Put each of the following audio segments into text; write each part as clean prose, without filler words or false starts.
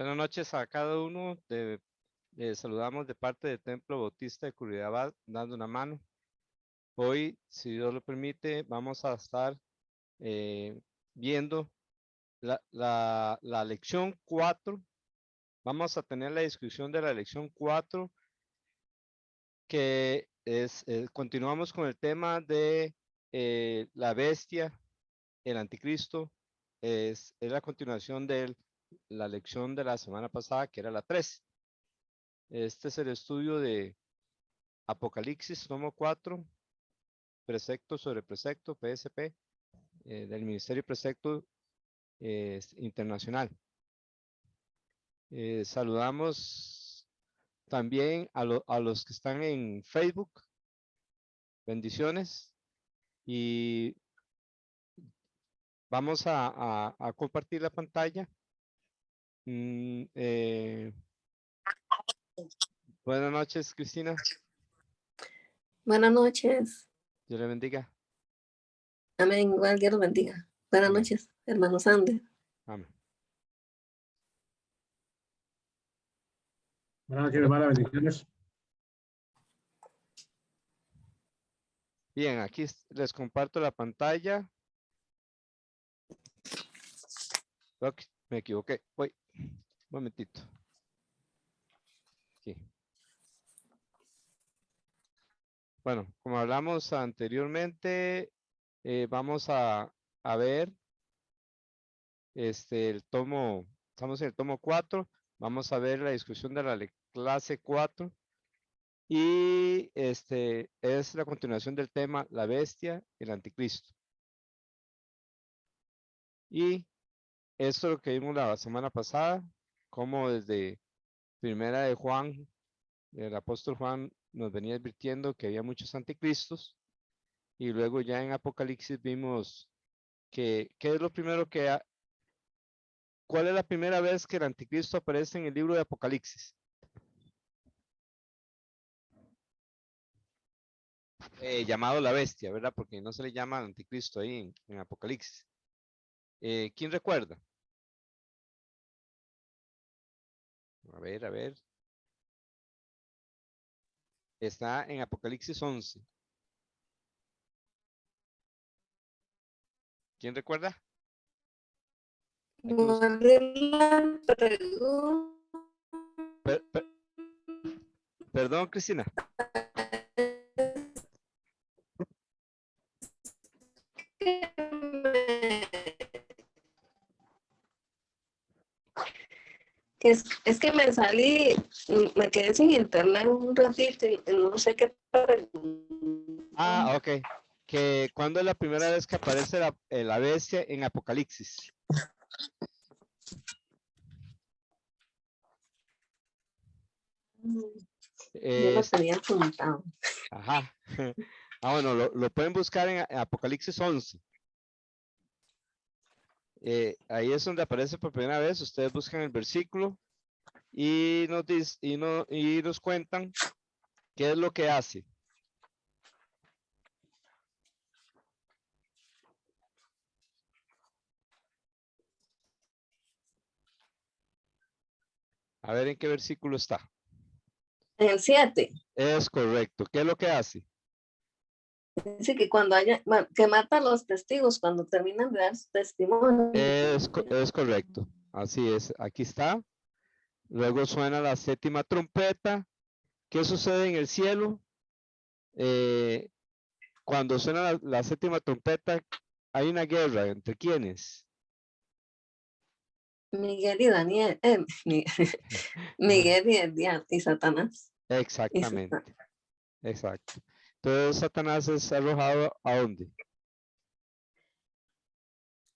Buenas noches a cada uno. Saludamos de parte del Templo Bautista de Curridabat, dando una mano. Hoy, si Dios lo permite, vamos a estar viendo la lección 4. Vamos a tener la discusión de la lección 4, que es, continuamos con el tema de la bestia, el anticristo. Es la continuación de la lección de la semana pasada, que era la 3. Este es el estudio de Apocalipsis, tomo 4, precepto sobre precepto, PSP, del Ministerio Precepto Internacional. Saludamos también a los que están en Facebook. Bendiciones. Y vamos a compartir la pantalla. Buenas noches, Cristina. Buenas noches. Dios le bendiga. Amén. Igual Dios los bendiga. Buenas Amén. noches, hermano Sander. Amén. Buenas noches, hermana. Bendiciones. Bien, aquí les comparto la pantalla. Ok, me equivoqué. Voy. Un momentito. Aquí. Bueno, como hablamos anteriormente, vamos a ver el tomo, estamos en el tomo 4, vamos a ver la discusión de la clase 4 y es la continuación del tema la bestia y el anticristo. Y esto es lo que vimos la semana pasada, como desde Primera de Juan, el apóstol Juan nos venía advirtiendo que había muchos anticristos, y luego ya en Apocalipsis vimos que ¿qué es lo primero cuál es la primera vez que el anticristo aparece en el libro de Apocalipsis? Llamado la bestia, ¿verdad? Porque no se le llama al anticristo ahí en Apocalipsis. ¿Quién recuerda? A ver. Está en Apocalipsis 11. ¿Quién recuerda? Perdón, Cristina. Es que me salí, me quedé sin internet un ratito y no sé qué. Ah, ok. Que ¿cuándo es la primera vez que aparece la bestia en Apocalipsis? Yo lo tenía apuntado. Ajá. Bueno, lo pueden buscar en Apocalipsis 11. Ahí es donde aparece por primera vez. Ustedes buscan el versículo y nos cuentan qué es lo que hace. A ver en qué versículo está. En el 7. Es correcto. ¿Qué es lo que hace? Dice que cuando que mata a los testigos cuando terminan de dar su testimonio. Es correcto. Así es. Aquí está. Luego suena la séptima trompeta. ¿Qué sucede en el cielo? Cuando suena la séptima trompeta, hay una guerra. ¿Entre quiénes? Miguel y Daniel. Miguel y el diablo y Satanás. Exactamente. Exacto. Entonces Satanás es arrojado ¿a dónde?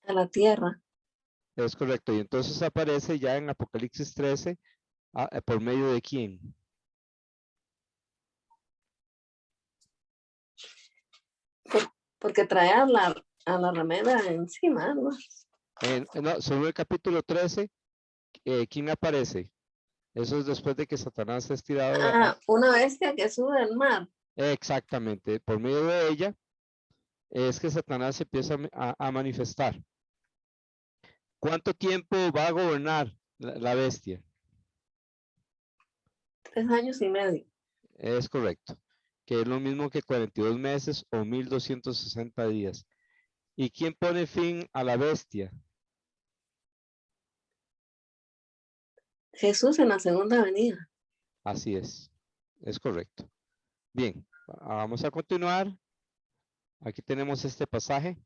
A la tierra. Es correcto. Y entonces aparece ya en Apocalipsis 13, ¿por medio de quién? Porque trae a la ramera encima, ¿no? No, sobre el capítulo 13, ¿quién aparece? Eso es después de que Satanás es tirado. Una bestia que sube al mar. Exactamente. Por medio de ella es que Satanás se empieza a manifestar. ¿Cuánto tiempo va a gobernar La bestia. 3 años y medio. Es correcto. Que es lo mismo que 42 meses o 1260 días. ¿Y quién pone fin a la bestia? Jesús en la segunda venida. Así es correcto. Bien, vamos a continuar. Aquí tenemos este pasaje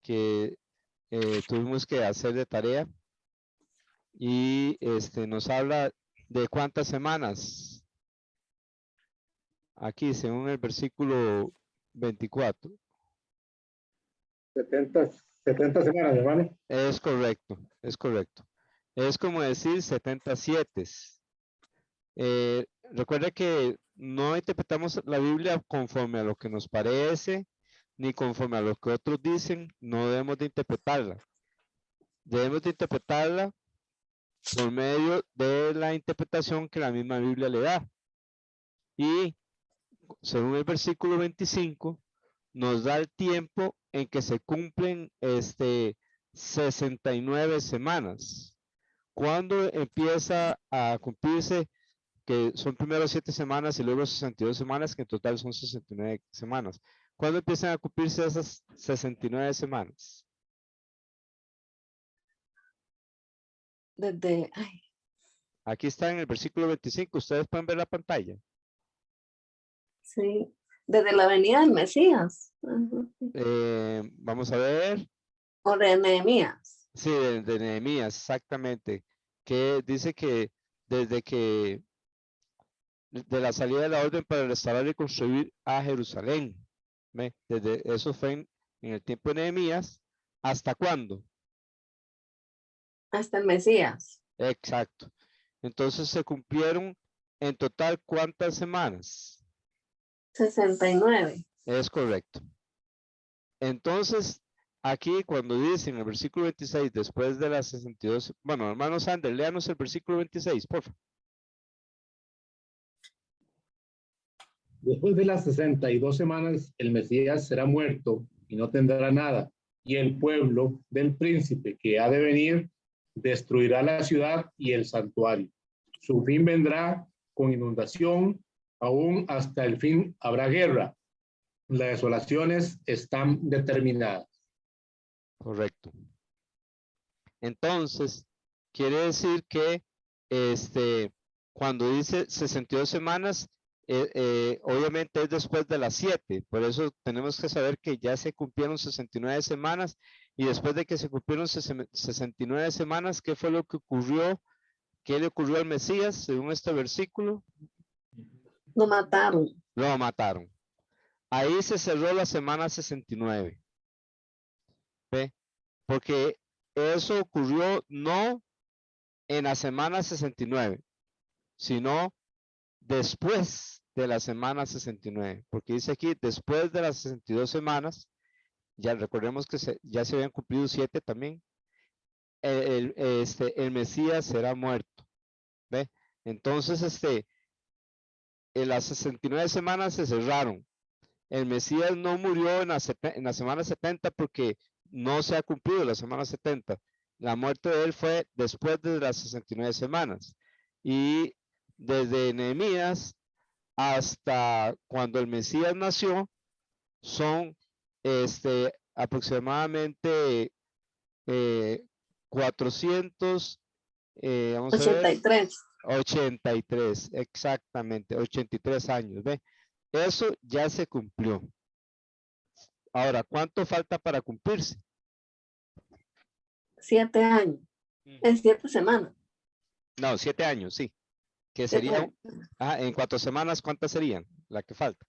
que tuvimos que hacer de tarea y nos habla de cuántas semanas. Aquí, según el versículo 24. 70 semanas, hermano. Es correcto, es correcto. Es como decir 77. Recuerda que no interpretamos la Biblia conforme a lo que nos parece, ni conforme a lo que otros dicen, no debemos de interpretarla. Debemos de interpretarla por medio de la interpretación que la misma Biblia le da. Y según el versículo 25, nos da el tiempo en que se cumplen 69 semanas. ¿Cuándo empieza a cumplirse? Que son primero 7 semanas y luego 62 semanas, que en total son 69 semanas. ¿Cuándo empiezan a cumplirse esas 69 semanas? Desde, Aquí está en el versículo 25, ustedes pueden ver la pantalla. sí, desde la venida del Mesías. Vamos a ver. O de Nehemías. Sí, de Nehemías, exactamente. Que dice que desde que de la salida de la orden para restaurar y construir a Jerusalén. ¿Ve? Desde eso fue en el tiempo de Nehemías. ¿Hasta cuándo? Hasta el Mesías. Exacto. Entonces se cumplieron en total ¿cuántas semanas? 69. Es correcto. Entonces, aquí cuando dice en el versículo 26, después de las 62, bueno, hermano Sander, léanos el versículo 26, por favor. Después de las 62 semanas, el Mesías será muerto y no tendrá nada. Y el pueblo del príncipe que ha de venir destruirá la ciudad y el santuario. Su fin vendrá con inundación, aún hasta el fin habrá guerra. Las desolaciones están determinadas. Correcto. Entonces, quiere decir que cuando dice 62 semanas, obviamente es después de las 7, por eso tenemos que saber que ya se cumplieron 69 semanas y después de que se cumplieron 69 semanas, ¿qué fue lo que ocurrió? ¿Qué le ocurrió al Mesías según este versículo? Lo mataron. Lo mataron. Ahí se cerró la semana 69. ¿Ve? Porque eso ocurrió no en la semana 69, sino después de la semana 69, porque dice aquí, después de las 62 semanas, ya recordemos que ya se habían cumplido 7 también, el Mesías será muerto, ¿ve? Entonces, en las 69 semanas se cerraron. El Mesías no murió en la semana 70 porque no se ha cumplido la semana 70. La muerte de él fue después de las 69 semanas. Y desde Nehemías hasta cuando el Mesías nació, son aproximadamente 400, vamos a ver, 83. 83, exactamente, 83 años, ¿ve? Eso ya se cumplió. Ahora, ¿cuánto falta para cumplirse? 7 años. En 7 semanas. No, 7 años, sí. Que 7 serían, años. en 4 semanas, ¿cuántas serían? La que falta.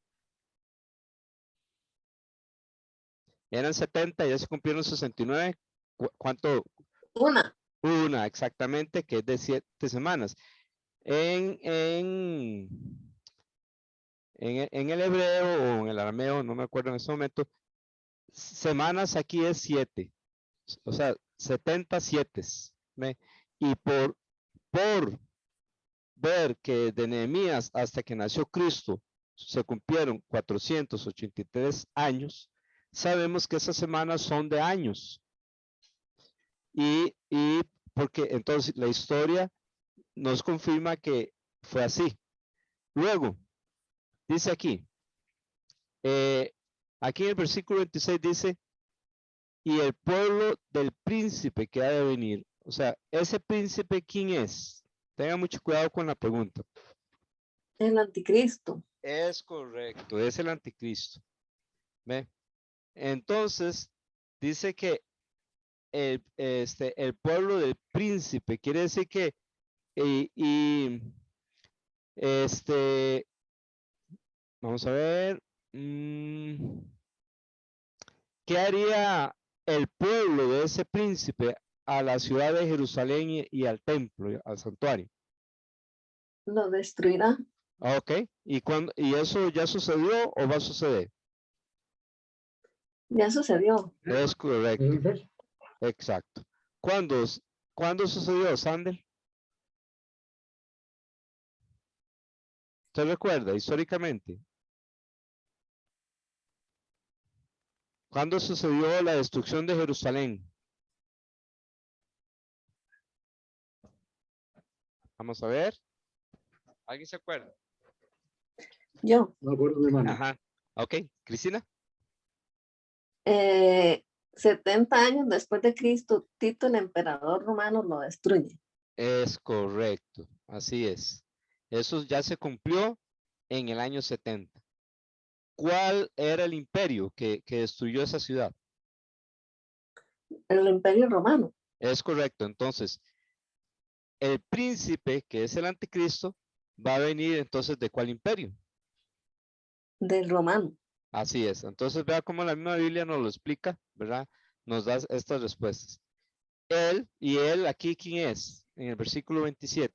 Eran 70, ya se cumplieron 69. ¿Cuánto? Una, exactamente, que es de 7 semanas. En el hebreo o en el arameo, no me acuerdo en este momento, semanas aquí es 7. O sea, 77. ¿Ve? Y por ver que de Nehemías hasta que nació Cristo se cumplieron 483 años, sabemos que esas semanas son de años. Y porque entonces la historia nos confirma que fue así. Luego, dice aquí, aquí en el versículo 26 dice, y el pueblo del príncipe que ha de venir. O sea, ese príncipe, ¿quién es? Tenga mucho cuidado con la pregunta. El anticristo. Es correcto, es el anticristo. ¿Ve? Entonces, dice que el pueblo del príncipe, quiere decir que, vamos a ver, ¿qué haría el pueblo de ese príncipe a la ciudad de Jerusalén y al templo, al santuario? Lo destruirá. Ok, ¿y eso ya sucedió o va a suceder? Ya sucedió. Es correcto, exacto. ¿Cuándo sucedió, Sander? ¿Usted recuerda históricamente? ¿Cuándo sucedió la destrucción de Jerusalén? Vamos a ver. ¿Alguien se acuerda? Yo. No acuerdo, hermano. Ajá. Ok, Cristina. 70 años después de Cristo, Tito, el emperador romano, lo destruye. Es correcto, así es. Eso ya se cumplió en el año 70. ¿Cuál era el imperio que destruyó esa ciudad? El imperio romano. Es correcto, entonces, el príncipe, que es el anticristo, va a venir entonces ¿de cuál imperio? Del romano. Así es, entonces vea cómo la misma Biblia nos lo explica, ¿verdad? Nos da estas respuestas. Él aquí, ¿quién es? En el versículo 27.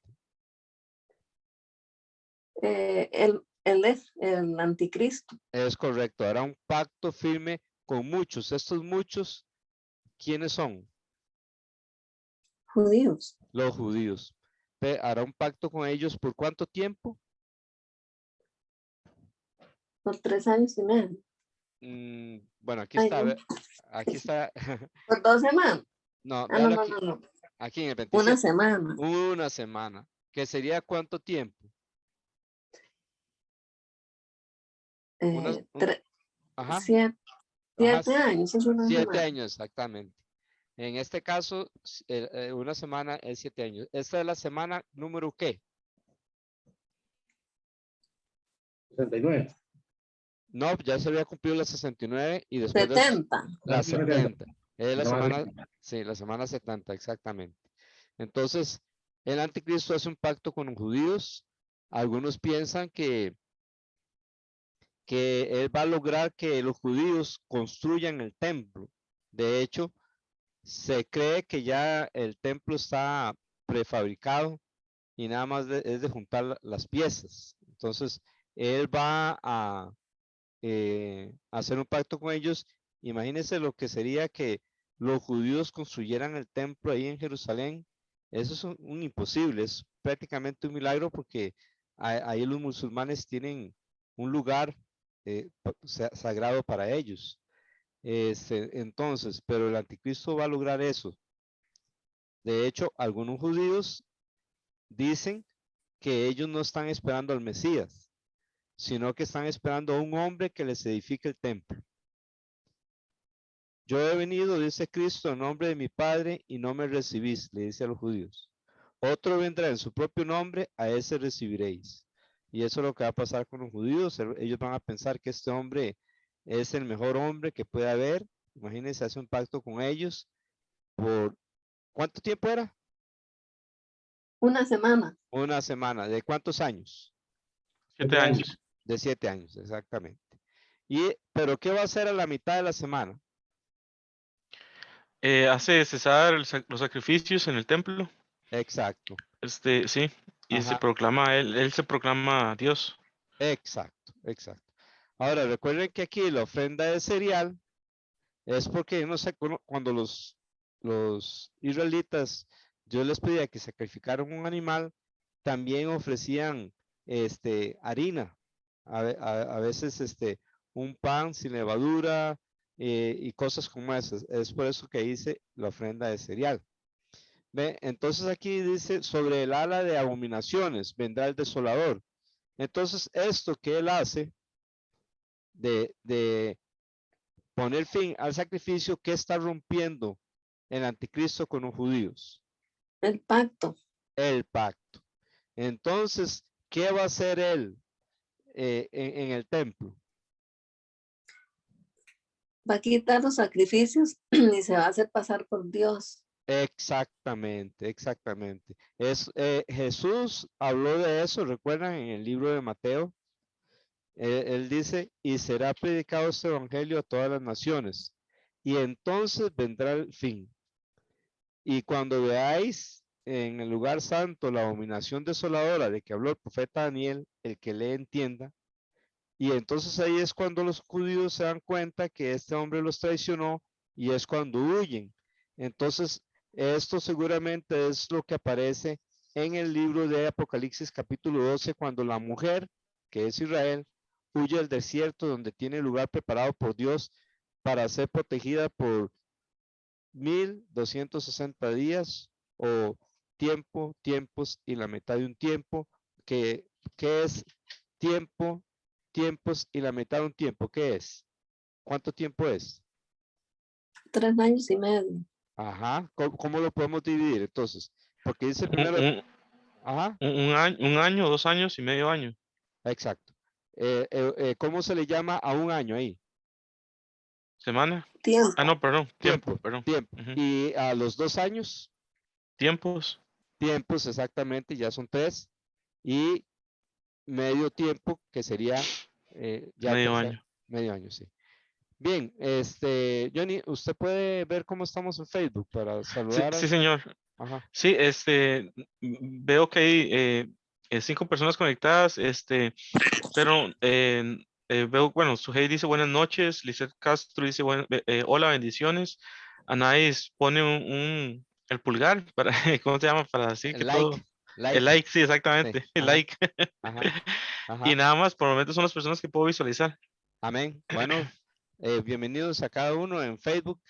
Él es el anticristo. Es correcto, hará un pacto firme con muchos. Estos muchos, ¿quiénes son? Judíos. Los judíos. Hará un pacto con ellos ¿por cuánto tiempo? Por 3 años y medio. Bueno, aquí Ay, está, no. aquí está, Por 2 semanas. no, Ah, no, véalo no, aquí, no, no. aquí en el Una 27. semana. Una semana, que sería ¿cuánto tiempo? Unas, ajá, 7 ajá, años. Es una 7 semana. años exactamente. En este caso, una semana es 7 años. Esta es la semana número ¿qué? 69. No, ya se había cumplido la 69 y después de eso, 70. la 70. 70. Es la No, semana, sí, la semana 70, exactamente. Entonces, el anticristo hace un pacto con los judíos. Algunos piensan que él va a lograr que los judíos construyan el templo. De hecho, se cree que ya el templo está prefabricado y nada más es de juntar las piezas. Entonces, él va a hacer un pacto con ellos. Imagínense lo que sería que los judíos construyeran el templo ahí en Jerusalén. Eso es un imposible, es prácticamente un milagro porque ahí los musulmanes tienen un lugar sagrado para ellos. Entonces, pero el anticristo va a lograr eso. De hecho, algunos judíos dicen que ellos no están esperando al Mesías, sino que están esperando a un hombre que les edifique el templo. Yo he venido, dice Cristo, en nombre de mi Padre y no me recibís, le dice a los judíos. Otro vendrá en su propio nombre, a ese recibiréis. Y eso es lo que va a pasar con los judíos. Ellos van a pensar que este hombre es el mejor hombre que puede haber. Imagínense, hace un pacto con ellos. ¿Por cuánto tiempo era? Una semana. Una semana. ¿De cuántos años? 7 años. De 7 años, exactamente. Pero ¿qué va a hacer a la mitad de la semana? Hace cesar los sacrificios en el templo. Exacto. Sí. Y se Ajá. proclama, él se proclama Dios. Exacto, exacto. Ahora, recuerden que aquí la ofrenda de cereal es porque, no sé, cuando los israelitas, Dios les pedía que sacrificaran un animal, también ofrecían harina, a veces un pan sin levadura y cosas como esas. Es por eso que dice la ofrenda de cereal. ¿Ve? Entonces aquí dice, sobre el ala de abominaciones vendrá el desolador. Entonces esto que él hace de poner fin al sacrificio, ¿qué está rompiendo el anticristo con los judíos? El pacto. El pacto. Entonces, ¿qué va a hacer él en el templo? Va a quitar los sacrificios y se va a hacer pasar por Dios. Exactamente, exactamente. Jesús habló de eso, recuerdan, en el libro de Mateo. Él dice, y será predicado este evangelio a todas las naciones, y entonces vendrá el fin. Y cuando veáis en el lugar santo la abominación desoladora de que habló el profeta Daniel, el que le entienda, y entonces ahí es cuando los judíos se dan cuenta que este hombre los traicionó y es cuando huyen. Entonces, esto seguramente es lo que aparece en el libro de Apocalipsis capítulo 12, cuando la mujer, que es Israel, huye al desierto donde tiene lugar preparado por Dios para ser protegida por 1260 días o tiempos y la mitad de un tiempo, que es tiempo, tiempos y la mitad de un tiempo. ¿Qué es? ¿Cuánto tiempo es? 3 años y medio. Ajá. ¿Cómo lo podemos dividir entonces? Porque dice Un, primero, un- ajá, un año, 2 años y medio año. exacto. ¿Cómo se le llama a un año ahí? ¿Semana? Tiempo. Ah, no, perdón. Tiempo, Perdón. tiempo. Ujú. Y a los 2 años, Tiempos. tiempos exactamente, ya son 3. Y medio tiempo, que sería ya Medio tercer, año. medio año, sí. Bien, Johnny, ¿usted puede ver cómo estamos en Facebook para Sí, saludar sí, a... señor. Ajá, Sí, veo que hay 5 personas conectadas, pero veo, bueno, Sujei dice buenas noches, Lizeth Castro dice hola, bendiciones, Anais pone el pulgar para, ¿cómo se llama? Para decir que todo, el like, like, sí, sí, exactamente, el ajá, like. ajá, Y ajá, nada más, por el momento son las personas que puedo visualizar. amén. Bueno, bienvenidos a cada uno en Facebook.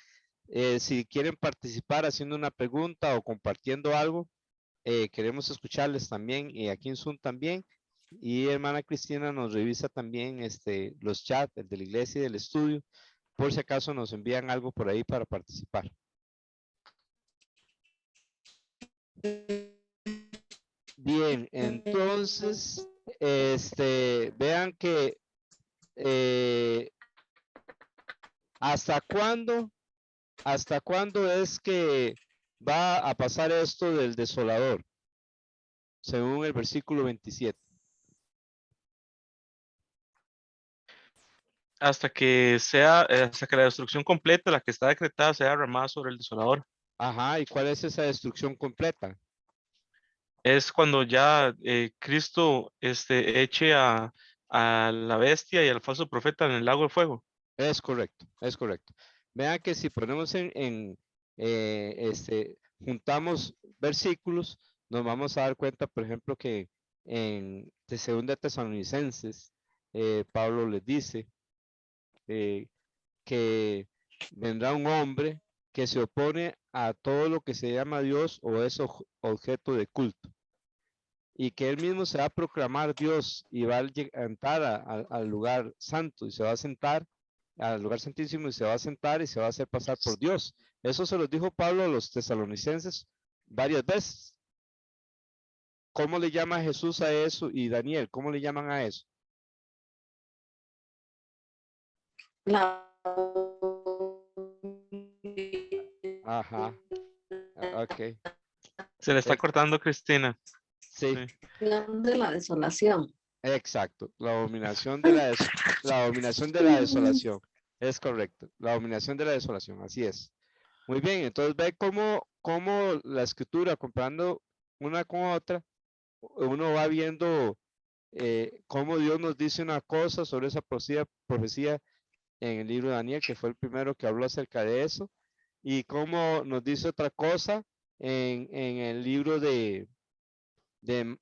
Si quieren participar haciendo una pregunta o compartiendo algo, queremos escucharles también y aquí en Zoom también. Y hermana Cristina nos revisa también los chats, el de la iglesia y del estudio, por si acaso nos envían algo por ahí para participar. Bien, entonces, vean que hasta cuándo es que va a pasar esto del desolador, según el versículo 27. Hasta que la destrucción completa, la que está decretada, sea derramada sobre el desolador. Ajá, ¿y cuál es esa destrucción completa? Es cuando ya Cristo eche a la bestia y al falso profeta en el lago de fuego. Es correcto, es correcto. Vean que si ponemos juntamos versículos, nos vamos a dar cuenta, por ejemplo, que en de Segunda Tesalonicenses, Pablo les dice que vendrá un hombre que se opone a todo lo que se llama Dios o es objeto de culto, y que él mismo se va a proclamar Dios y va a entrar al lugar santo y se va a sentar al lugar santísimo y se va a sentar y se va a hacer pasar por Dios. Eso se los dijo Pablo a los tesalonicenses varias veces. ¿Cómo le llama Jesús a eso? Y Daniel, ¿cómo le llaman a eso? La Ajá, ok. Se le está cortando, Cristina. Sí, Sí. de la desolación. exacto. La abominación de la abominación de la desolación. Es correcto. La abominación de la desolación, así es. Muy bien, entonces ve cómo la escritura, comparando una con otra, uno va viendo cómo Dios nos dice una cosa sobre esa profecía en el libro de Daniel, que fue el primero que habló acerca de eso, y cómo nos dice otra cosa en el libro de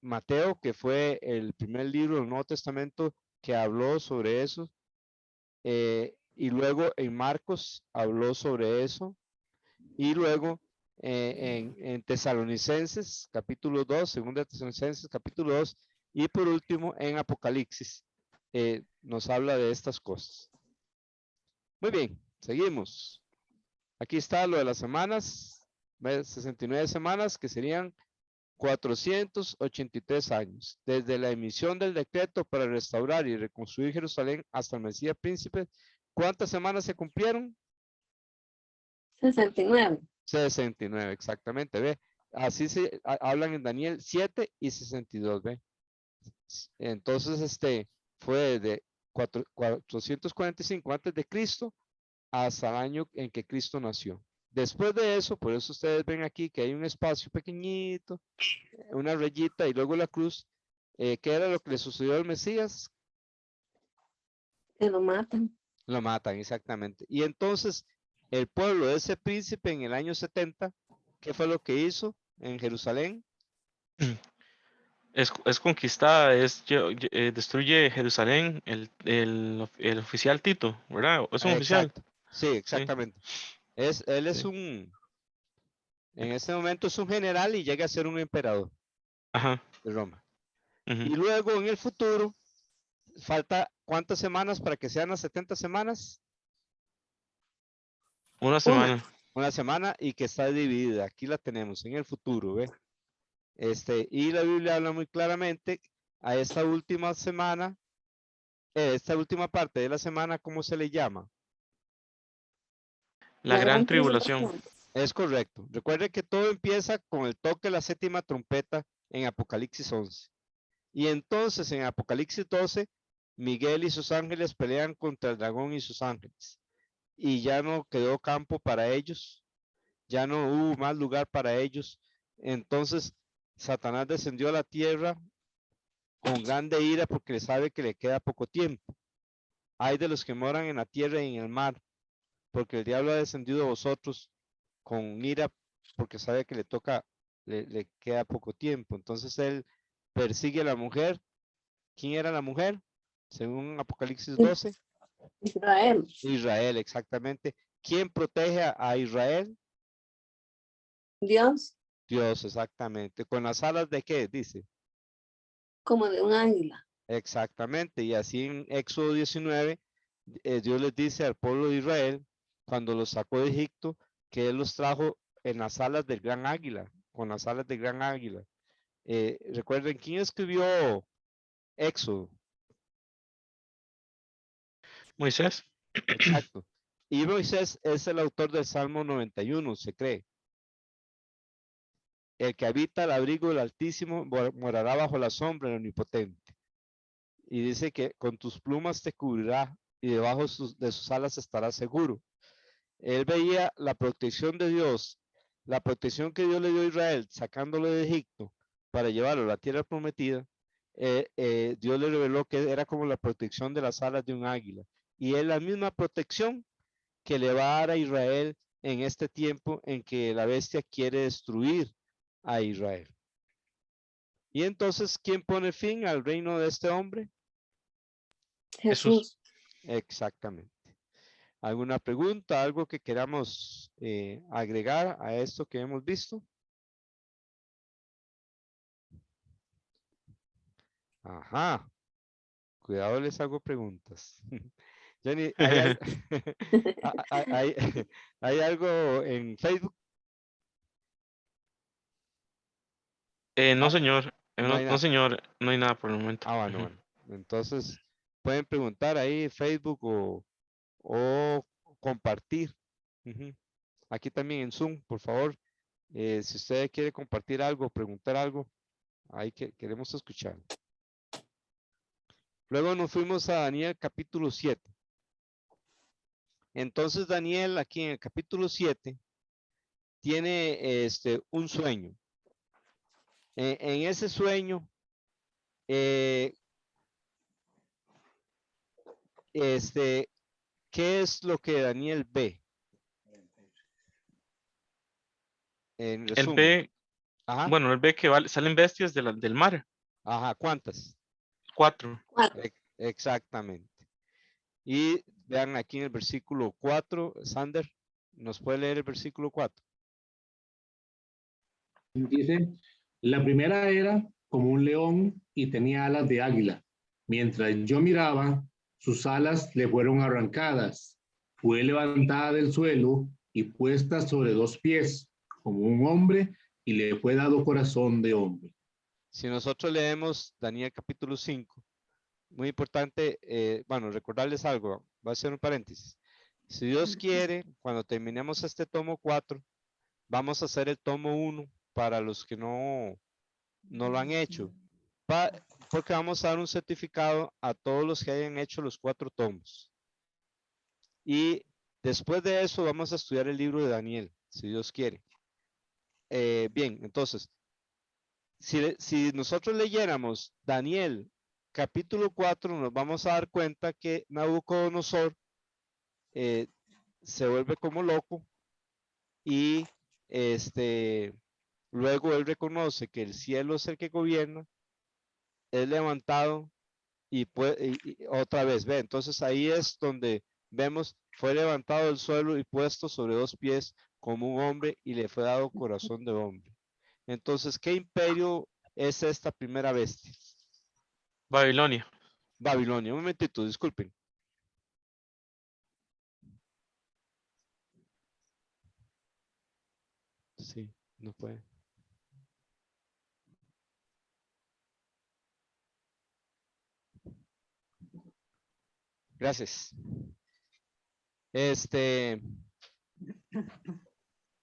Mateo, que fue el primer libro del Nuevo Testamento que habló sobre eso, y luego en Marcos habló sobre eso, y luego en Tesalonicenses, capítulo 2, segunda Tesalonicenses, capítulo 2, y por último en Apocalipsis, nos habla de estas cosas. Muy bien, seguimos. Aquí está lo de las semanas, 69 semanas, que serían 483 años, desde la emisión del decreto para restaurar y reconstruir Jerusalén hasta el Mesías Príncipe. ¿Cuántas semanas se cumplieron? 69. 69, exactamente, ve. Así se hablan en Daniel 7 y 62, ve. Entonces, fue de 445 antes de Cristo hasta el año en que Cristo nació. Después de eso, por eso ustedes ven aquí que hay un espacio pequeñito, una rayita y luego la cruz. ¿Qué era lo que le sucedió al Mesías? Que lo matan. Lo matan, exactamente. Y entonces, el pueblo de ese príncipe en el año 70, ¿qué fue lo que hizo en Jerusalén? Es conquistada, destruye Jerusalén, el oficial Tito, ¿verdad? Es un oficial. Exacto, sí, Sí, exactamente. Él es sí. en este momento es un general y llega a ser un emperador Ajá. de Roma. Ujú. Y luego en el futuro, falta ¿cuántas semanas para que sean las 70 semanas? Una semana. Una semana y que está dividida. Aquí la tenemos en el futuro, ¿ve? Y la Biblia habla muy claramente a esta última semana, esta última parte de la semana, ¿cómo se le llama? La gran tribulación. Es correcto. Recuerde que todo empieza con el toque de la séptima trompeta en Apocalipsis 11. Y entonces en Apocalipsis 12, Miguel y sus ángeles pelean contra el dragón y sus ángeles. Y ya no quedó campo para ellos, ya no hubo más lugar para ellos. Entonces Satanás descendió a la tierra con grande ira porque sabe que le queda poco tiempo. Hay de los que moran en la tierra y en el mar, porque el diablo ha descendido a vosotros con ira porque sabe que le queda poco tiempo. Entonces él persigue a la mujer. ¿Quién era la mujer? Según Apocalipsis 12. Israel. Israel, exactamente. ¿Quién protege a Israel? Dios Dios, exactamente. ¿Con las alas de qué? Dice. como de un águila. Exactamente. Y así en Éxodo 19, Dios les dice al pueblo de Israel, cuando los sacó de Egipto, que Él los trajo en las alas del gran águila, con las alas del gran águila. Recuerden, ¿quién escribió Éxodo? Moisés. Exacto. Y Moisés es el autor del Salmo 91, se cree. El que habita al abrigo del Altísimo morará bajo la sombra del Omnipotente. Y dice que con tus plumas te cubrirá y debajo de sus alas estarás seguro. Él veía la protección de Dios, la protección que Dios le dio a Israel, sacándolo de Egipto para llevarlo a la tierra prometida. Dios le reveló que era como la protección de las alas de un águila. Y es la misma protección que le va a dar a Israel en este tiempo en que la bestia quiere destruir a Israel. Y entonces, ¿quién pone fin al reino de este hombre? Jesús. Exactamente. ¿Alguna pregunta, algo que queramos agregar a esto que hemos visto? Ajá. Cuidado, les hago preguntas. Jenny, hay, hay algo en Facebook? No, Ah, señor. no No, hay no, nada. señor. No hay nada por el momento. Bueno, Ujú. bueno. Entonces, pueden preguntar ahí en Facebook o compartir. Ujú. Aquí también en Zoom, por favor. Si usted quiere compartir algo, preguntar algo, ahí queremos escuchar. Luego nos fuimos a Daniel capítulo 7. Entonces Daniel aquí en el capítulo 7 tiene un sueño. En ese sueño, ¿qué es lo que Daniel ve? En Él resumen. ve, Ajá, bueno, él ve que salen bestias del mar. ajá, ¿cuántas? 4. 4. Exactamente. Y vean aquí en el versículo 4, Sander, ¿nos puede leer el versículo 4? Dice, la primera era como un león y tenía alas de águila. Mientras yo miraba, sus alas le fueron arrancadas. Fue levantada del suelo y puesta sobre 2 pies, como un hombre, y le fue dado corazón de hombre. Si nosotros leemos Daniel capítulo 5, muy importante, bueno, recordarles algo, va a ser un paréntesis. Si Dios quiere, cuando terminemos este tomo 4, vamos a hacer el tomo 1 para los que no lo han hecho, porque vamos a dar un certificado a todos los que hayan hecho los 4 tomos. Y después de eso vamos a estudiar el libro de Daniel, si Dios quiere. Bien, entonces, si nosotros leyéramos Daniel capítulo 4, nos vamos a dar cuenta que Nabucodonosor se vuelve como loco y luego él reconoce que el cielo es el que gobierna, es levantado y otra vez, ve, entonces ahí es donde vemos, fue levantado del suelo y puesto sobre 2 pies como un hombre y le fue dado corazón de hombre. Entonces, ¿qué imperio es esta primera bestia? Babilonia. Babilonia. Un momentito, disculpen. Sí, no puede. Gracias.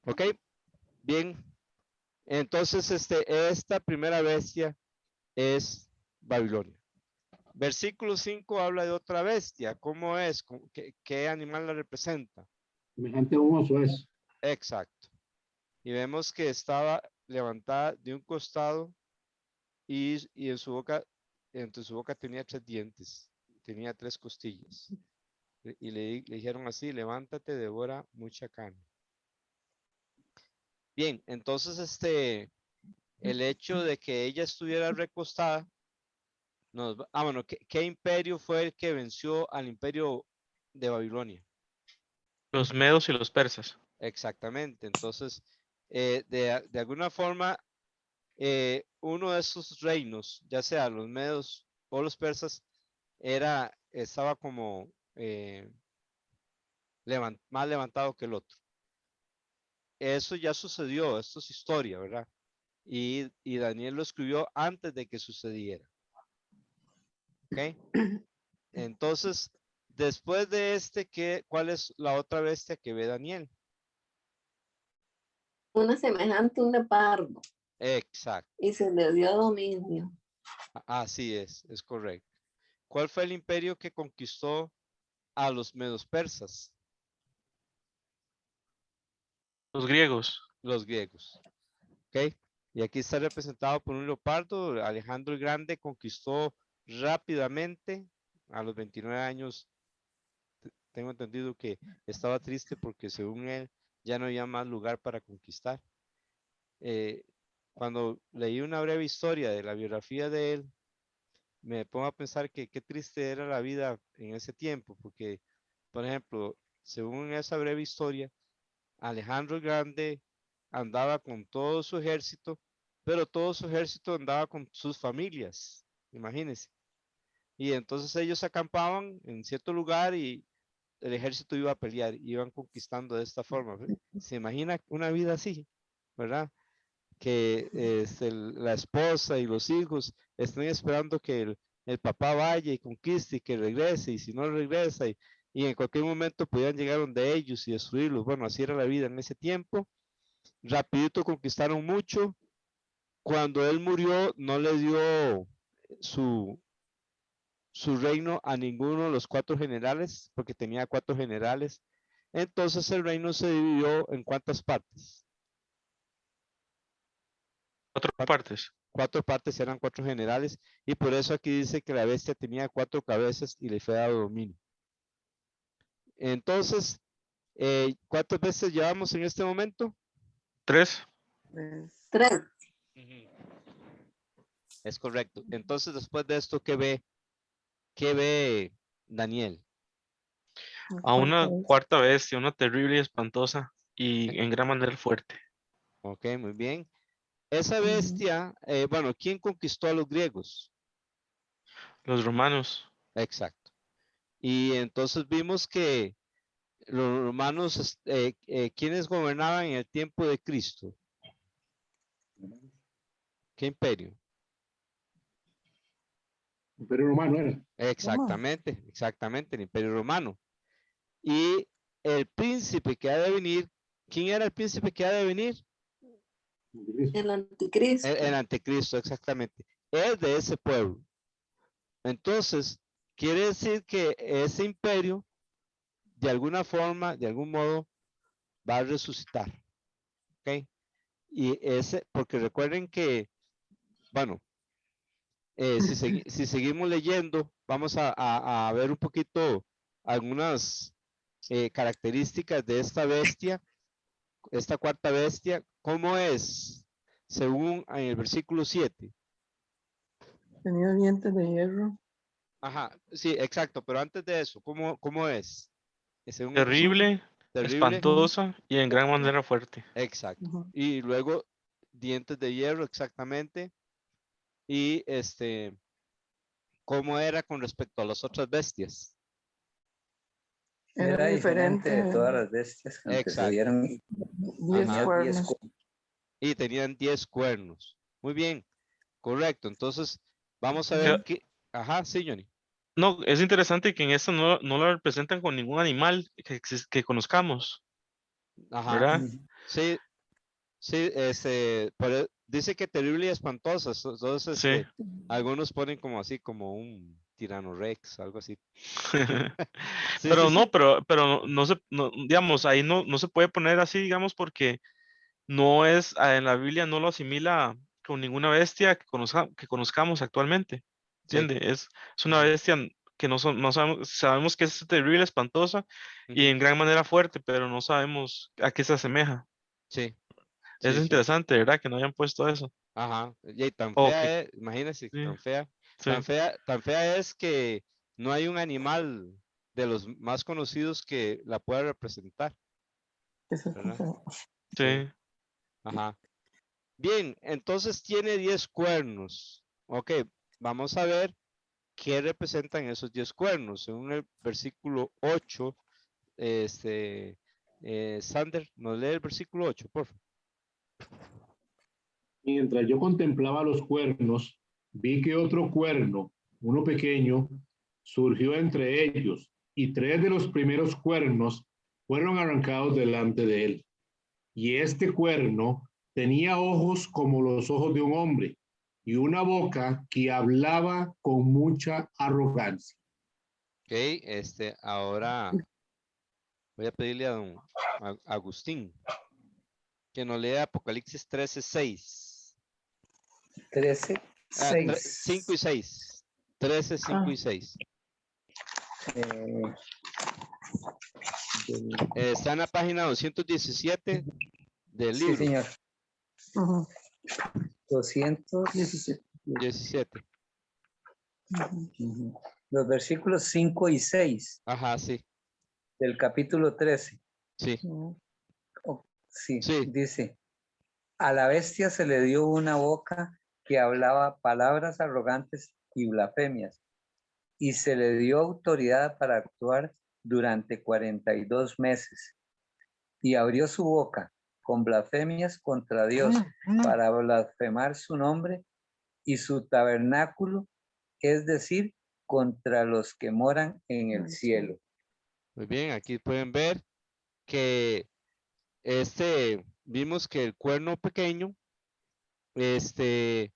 Ok, bien. Entonces, esta primera bestia es Babilonia. Versículo 5 habla de otra bestia. ¿Cómo es? ¿Qué animal la representa? Semejante a un oso es. Exacto. Y vemos que estaba levantada de un costado y en su boca, entre su boca tenía 3 dientes, tenía 3 costillas. Y le dijeron así, levántate, devora mucha carne. Bien, entonces el hecho de que ella estuviera recostada, bueno, ¿qué imperio fue el que venció al imperio de Babilonia? Los medos y los persas. Exactamente, entonces, de alguna forma, uno de esos reinos, ya sea los medos o los persas, estaba como más levantado que el otro. Eso ya sucedió, esto es historia, ¿verdad? Y Daniel lo escribió antes de que sucediera. ¿Ok? Entonces, después de ¿cuál es la otra bestia que ve Daniel? Una semejante a un leopardo Exacto, y se le dio dominio. así es correcto. ¿Cuál fue el imperio que conquistó a los medos persas? Los griegos. Los griegos. ¿Ok? Y aquí está representado por un leopardo. Alejandro el Grande conquistó rápidamente a los 29 años. Tengo entendido que estaba triste porque según él ya no había más lugar para conquistar. Cuando leí una breve historia de la biografía de él, me pongo a pensar que qué triste era la vida en ese tiempo, porque, por ejemplo, según esa breve historia, Alejandro el Grande andaba con todo su ejército, pero todo su ejército andaba con sus familias, imagínense. Y entonces ellos acampaban en cierto lugar y el ejército iba a pelear, iban conquistando de esta forma. ¿Se imagina una vida así, verdad? Que la esposa y los hijos están esperando que el papá vaya y conquiste y que regrese, y si no regresa, y en cualquier momento podían llegar donde ellos y destruirlos. Bueno, así era la vida en ese tiempo. Rapidito conquistaron mucho. Cuando él murió, no le dio su, su reino a ninguno de los 4 generales, porque tenía 4 generales. Entonces el reino se dividió en ¿cuántas partes? 4 partes. 4 partes, eran 4 generales, y por eso aquí dice que la bestia tenía 4 cabezas y le fue dado dominio. Entonces, ¿cuántas veces llevamos en este momento? 3. 3. Es correcto. Entonces, después de esto, ¿qué ve? ¿Qué ve Daniel? A una cuarta bestia, una terrible y espantosa y en gran manera fuerte. Ok, muy bien. Esa bestia, bueno, ¿quién conquistó a los griegos? Los romanos. Exacto. Y entonces vimos que los romanos, ¿quiénes gobernaban en el tiempo de Cristo? ¿Qué imperio? Imperio Romano era. Exactamente, exactamente, el imperio romano. Y el príncipe que ha de venir, ¿quién era el príncipe que ha de venir? El anticristo. El anticristo, exactamente. Es de ese pueblo. Entonces, quiere decir que ese imperio, de alguna forma, de algún modo, va a resucitar. ¿Ok? Y ese, porque recuerden que, bueno, si seguimos leyendo, vamos a ver un poquito algunas características de esta bestia, esta cuarta bestia. ¿Cómo es? Según en el versículo 7. Tenía dientes de hierro. Ajá, sí, exacto, pero antes de eso, ¿cómo es? Según el versículo Terrible, terrible, espantosa y en gran manera fuerte. exacto. Ujú. Y luego dientes de hierro, exactamente. Y ¿cómo era con respecto a las otras bestias? Era diferente de diferente. todas las bestias que Exacto. antecedieron. 10 Ajá. Tenía 10 cuernos. Y tenían 10 cuernos. Muy bien, correcto. Entonces, vamos a ver Creo- qué. Ajá, sí, Johnny. No, es interesante que en esta no lo representan con ningún animal que conozcamos, Ajá. ¿verdad? Sí, sí, dice que terrible y espantosa. Entonces, Sí. algunos ponen como así, como un tirano rex, algo así. Sí, Pero sí, no, sí. pero no se, digamos, ahí no se puede poner así, digamos, porque no es, en la Biblia no lo asimila con ninguna bestia que conozcamos actualmente. Sí. ¿Entiende? Es una Ujú, bestia que no sabemos que es terrible, espantosa y ujú. en gran manera fuerte, pero no sabemos a qué se asemeja. Sí, Es sí, sí. interesante, ¿verdad? Que no hayan puesto eso. Ajá. Y tan O que, fea es, imagínense, sí, tan fea. sí. Tan fea es que no hay un animal de los más conocidos que la pueda representar, Eso está ¿verdad? feo. Sí. Sí. Ajá. Bien, entonces tiene 10 cuernos. Ok, vamos a ver qué representan esos 10 cuernos. Según el versículo 8, Sander, ¿nos lee el versículo 8, por favor? Mientras yo contemplaba los cuernos, vi que otro cuerno, uno pequeño, surgió entre ellos, y 3 de los primeros cuernos fueron arrancados delante de él. Y este cuerno tenía ojos como los ojos de un hombre, y una boca que hablaba con mucha arrogancia. Ok, ahora voy a pedirle a don Agustín que nos lea Apocalipsis 13:6. 13, 5 y 6. 6. 13, 5 Ah. y 6. del- Está en la página 217 del sí, libro. señor. Ujú. 217. 17. Ujú. Los versículos 5 y 6 Ajá, sí, del capítulo 13. sí, Sí, sí. dice, a la bestia se le dio una boca que hablaba palabras arrogantes y blasfemias, y se le dio autoridad para actuar durante 42 meses. Y abrió su boca con blasfemias contra Dios para blasfemar su nombre y su tabernáculo, es decir, contra los que moran en el cielo. Muy bien, aquí pueden ver que vimos que el cuerno pequeño, dice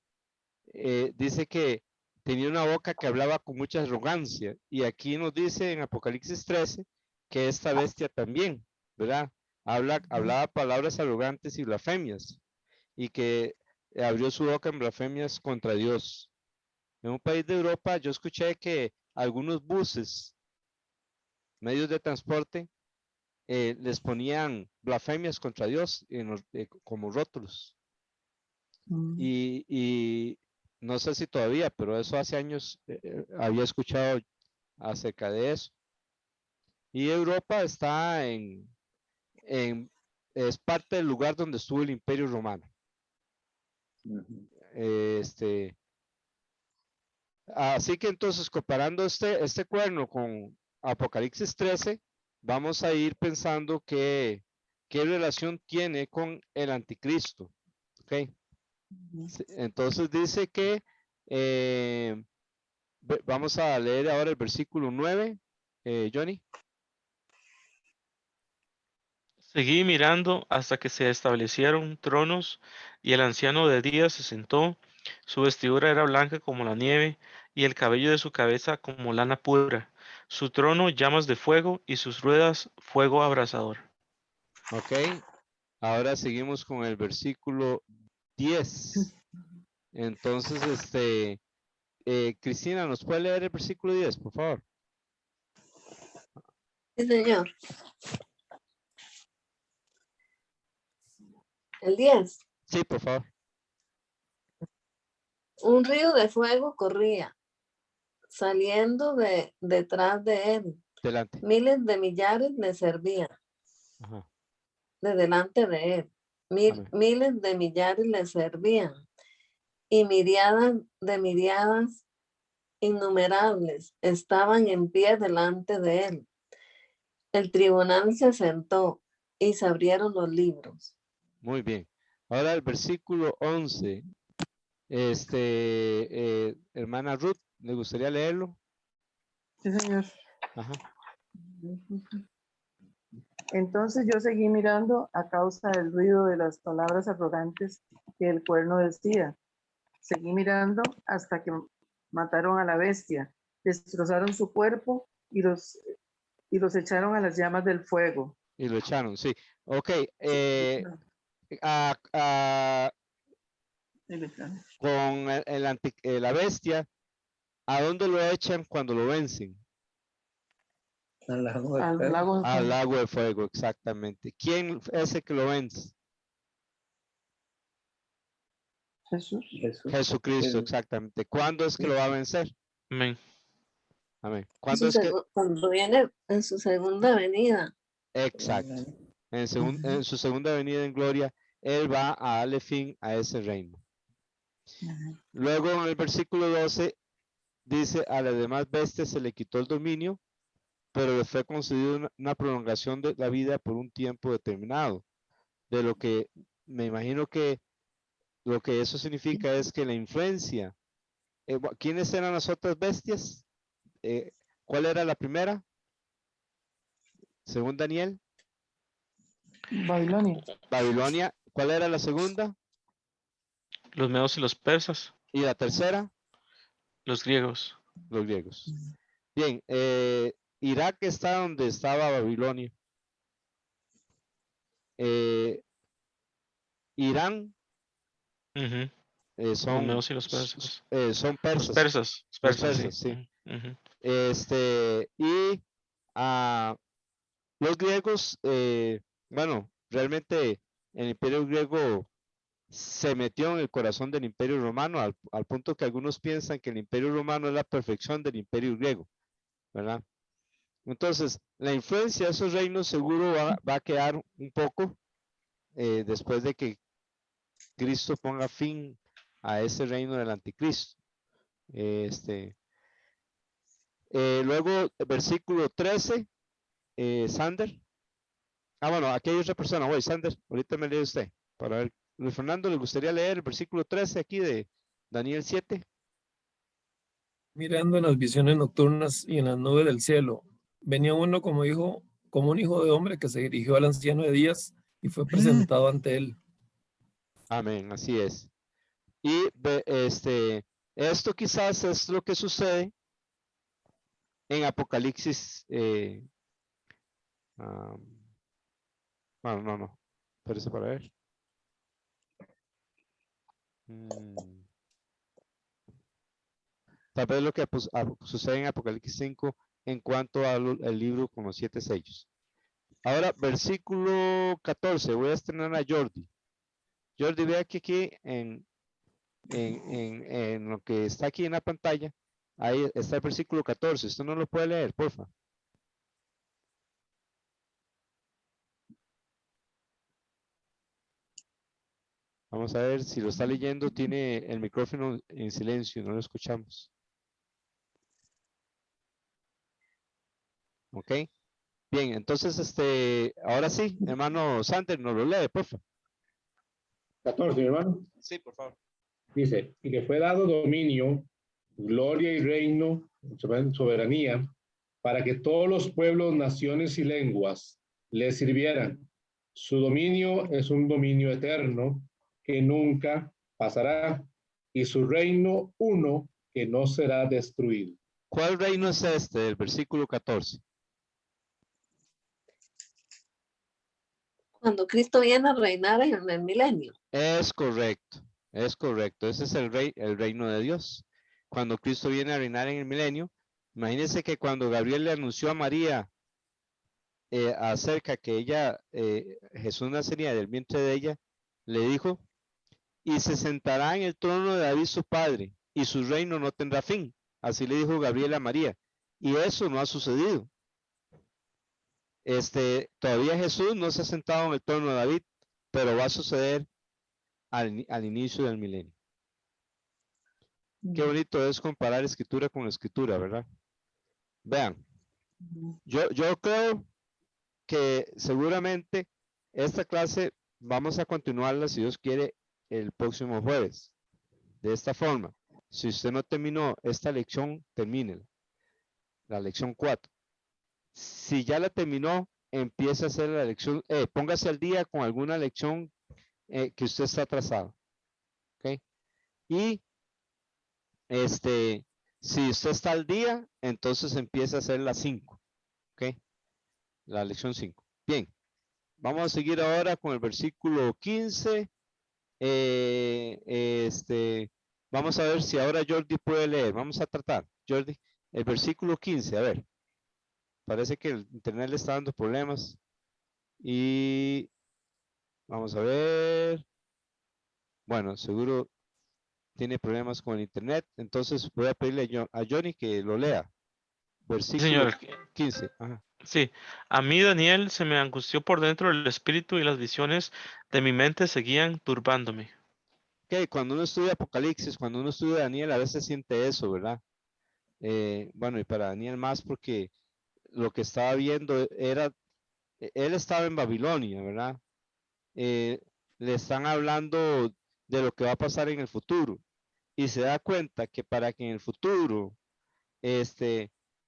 que tenía una boca que hablaba con mucha arrogancia. Y aquí nos dice en Apocalipsis 13 que esta bestia también, ¿verdad? Hablaba palabras arrogantes y blasfemias. Y que abrió su boca en blasfemias contra Dios. En un país de Europa yo escuché que algunos buses, medios de transporte, les ponían blasfemias contra Dios como rótulos. Y no sé si todavía, pero eso hace años había escuchado acerca de eso. Y Europa está es parte del lugar donde estuvo el Imperio Romano. Ujú. Así que entonces comparando este cuerno con Apocalipsis 13, vamos a ir pensando qué relación tiene con el anticristo. ¿Ok? Entonces dice que vamos a leer ahora el versículo 9, Johnny. Seguí mirando hasta que se establecieron tronos y el anciano de días se sentó. Su vestidura era blanca como la nieve y el cabello de su cabeza como lana pura. Su trono llamas de fuego y sus ruedas fuego abrasador. Ok, ahora seguimos con el versículo 10. Entonces, Cristina, ¿nos puede leer el versículo 10, por favor? Sí, señor. El 10. Sí, por favor. Un río de fuego corría, saliendo detrás de él. Delante. Miles de millares le servían Ajá. de delante de él. Amén. Miles de millares le servían. Y miriadas de miriadas innumerables estaban en pie delante de él. El tribunal se sentó y se abrieron los libros. Muy bien. Ahora el versículo 11. Hermana Ruth, ¿le gustaría leerlo? Sí, señor. Ajá. Entonces yo seguí mirando a causa del ruido de las palabras arrogantes que el cuerno decía. Seguí mirando hasta que mataron a la bestia, destrozaron su cuerpo y los echaron a las llamas del fuego. Y lo echaron, sí. Ok. No, y lo echaron. Con la bestia, ¿a dónde lo echan cuando lo vencen? Al lago de Al fuego. lago de Al fuego. lago de fuego, exactamente. ¿Quién es el que lo vence? Jesús. Jesús. Jesucristo, El- exactamente. ¿Cuándo es que lo va a vencer? Amén. Amén. ¿Cuándo es que? Cuando viene en su segunda venida. Exacto. En su segunda venida en gloria, Él va a darle fin a ese reino. Luego en el versículo 12 dice, a las demás bestias se le quitó el dominio, pero le fue concedido una prolongación de la vida por un tiempo determinado. De lo que me imagino que lo que eso significa es que la influencia, ¿quiénes eran las otras bestias? ¿Cuál era la primera? Según Daniel, Babilonia. Babilonia. ¿Cuál era la segunda? Los medos y los persas, Y la tercera, los griegos. los griegos. Bien, Irak está donde estaba Babilonia. Irán Ujú. Los son, medos y los persas. son Los persas, persas, los los persas, sí. persas, sí. Ujú, ujú. Y los griegos, bueno, realmente el imperio griego se metió en el corazón del imperio romano al punto que algunos piensan que el imperio romano es la perfección del imperio griego, ¿verdad? Entonces, la influencia de esos reinos seguro va a quedar un poco después de que Cristo ponga fin a ese reino del anticristo. Luego, versículo 13, Sander. Bueno, aquí hay otra persona, voy, Sander, ahorita me lee usted, para ver. Luis Fernando, ¿le gustaría leer el versículo 13 aquí de Daniel 7? Mirando en las visiones nocturnas y en las nubes del cielo, venía uno como un hijo de hombre que se dirigió al anciano de días y fue presentado ante él. Amén, así es. Y esto quizás es lo que sucede en Apocalipsis. Bueno, no. Espérese para ver. Tal vez lo que sucede en Apocalipsis 5 en cuanto al libro con los 7 sellos. Ahora, versículo 14. Voy a estrenar a Jordi. Jordi, vea que aquí en lo que está aquí en la pantalla, ahí está el versículo 14. Esto no lo puede leer, porfa. Vamos a ver si lo está leyendo, tiene el micrófono en silencio, no lo escuchamos. Ok. Bien, entonces, ahora sí, hermano Sander, nos lo lee, por favor. 14, mi hermano. Sí, por favor. Dice, y le fue dado dominio, gloria y reino, soberanía, para que todos los pueblos, naciones y lenguas le sirvieran. Su dominio es un dominio eterno que nunca pasará, y su reino uno que no será destruido. ¿Cuál reino es este del versículo 14? Cuando Cristo viene a reinar en el milenio. Es correcto, es correcto. Ese es el reino de Dios. Cuando Cristo viene a reinar en el milenio, imagínense que cuando Gabriel le anunció a María acerca que Jesús nacería del vientre de ella, le dijo, y se sentará en el trono de David su padre, y su reino no tendrá fin. Así le dijo Gabriel a María. Y eso no ha sucedido. Todavía Jesús no se ha sentado en el trono de David, pero va a suceder al inicio del milenio. Qué bonito es comparar escritura con escritura, ¿verdad? Vean, yo creo que seguramente esta clase vamos a continuarla, si Dios quiere, el próximo jueves. De esta forma, si usted no terminó esta lección, termínela. La lección 4. Si ya la terminó, empiece a hacer la lección, póngase al día con alguna lección que usted está atrasado. ¿Ok? Y si usted está al día, entonces empieza a hacer la 5. ¿Ok? La lección 5. Bien. Vamos a seguir ahora con el versículo 15. Vamos a ver si ahora Jordi puede leer. Vamos a tratar, Jordi, el versículo 15. A ver. Parece que el internet le está dando problemas. Y vamos a ver. Bueno, seguro tiene problemas con el internet. Entonces voy a pedirle a Johnny que lo lea. Versículo Señor, 15. Ajá. sí. A mí, Daniel, se me angustió por dentro el espíritu y las visiones de mi mente seguían turbándome. Ok, cuando uno estudia Apocalipsis, cuando uno estudia Daniel, a veces siente eso, ¿verdad? Bueno, y para Daniel más porque lo que estaba viendo era, él estaba en Babilonia, ¿verdad? Le están hablando de lo que va a pasar en el futuro y se da cuenta que para que en el futuro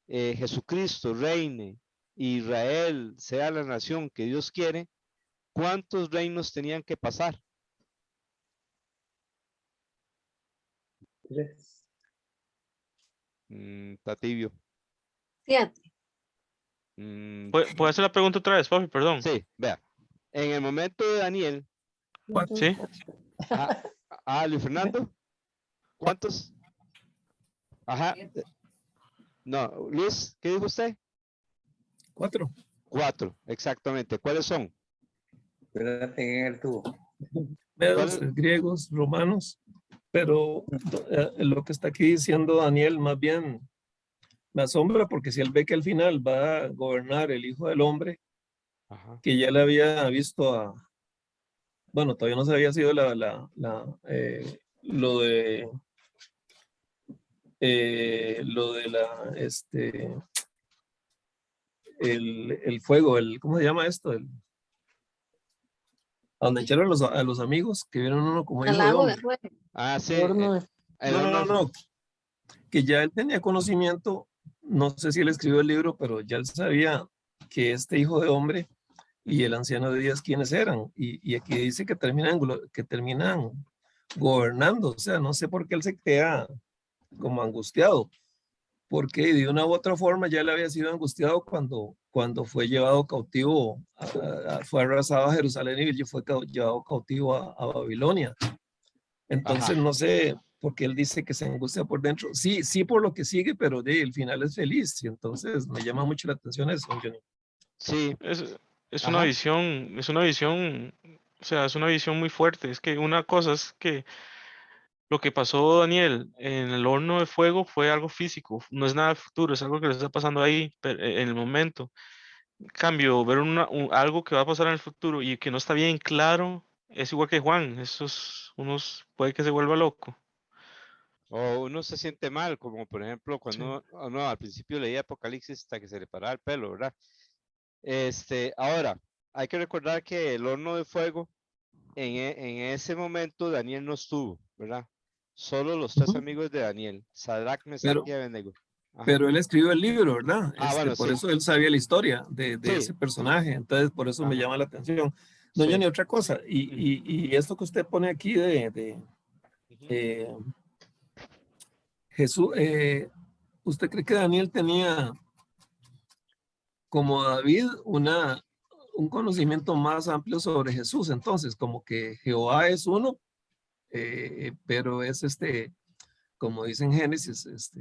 Jesucristo reine, Israel sea la nación que Dios quiere, ¿cuántos reinos tenían que pasar? 3. Está tibio. 7. ¿Puedo hacer la pregunta otra vez, papi? Perdón. Sí, vea. En el momento de Daniel, Sí. Luis Fernando, ¿cuántos? Ajá. No, Luis, ¿qué dijo usted? 4. 4, exactamente. ¿Cuáles son? Espérate en el tubo. Medos, ¿Cuál? griegos, romanos, pero lo que está aquí diciendo Daniel más bien me asombra porque si él ve que al final va a gobernar el Hijo del Hombre, Ajá. que ya le había visto bueno, todavía no se había sido lo de el fuego, ¿cómo se llama esto? A donde echaron a los amigos que vieron uno como Al hijo de lago de hombre. fuego. Ah, sí. Horno de- No, que ya él tenía conocimiento, no sé si él escribió el libro, pero ya él sabía que este hijo de hombre y el anciano de días quiénes eran. Y aquí dice que terminan gobernando, o sea, no sé por qué él se queda como angustiado, porque de una u otra forma ya él había sido angustiado cuando fue llevado cautivo, fue arrasado a Jerusalén y fue llevado cautivo a Babilonia. Entonces, Ajá. no sé por qué él dice que se angustia por dentro. Sí, sí por lo que sigue, pero el final es feliz. Y entonces me llama mucho la atención eso, Johnny. Sí. Es una Ajá. visión, o sea, es una visión muy fuerte. Es que una cosa es que lo que pasó, Daniel, en el horno de fuego fue algo físico, no es nada futuro, es algo que le está pasando ahí en el momento. En cambio, ver algo que va a pasar en el futuro y que no está bien claro, es igual que Juan, unos puede que se vuelva loco. O uno se siente mal, como por ejemplo cuando uno al principio leía Apocalipsis hasta que se le paraba el pelo, ¿verdad? Ahora, hay que recordar que el horno de fuego, en ese momento Daniel no estuvo, ¿verdad? Solo los tres Ujú. amigos de Daniel, Sadrach, Mesach Pero, y Abednego. Ajá. pero él escribió el libro, ¿verdad? Bueno, Por sí, eso él sabía la historia de sí, ese personaje, entonces por eso me ajá, llama la atención. Don sí. Johnny, otra cosa, Ujú, y esto que usted pone aquí ujú. eh, Jesús, ¿usted cree que Daniel tenía, como David, un conocimiento más amplio sobre Jesús? Entonces, como que Jehová es uno, pero es como dice en Génesis,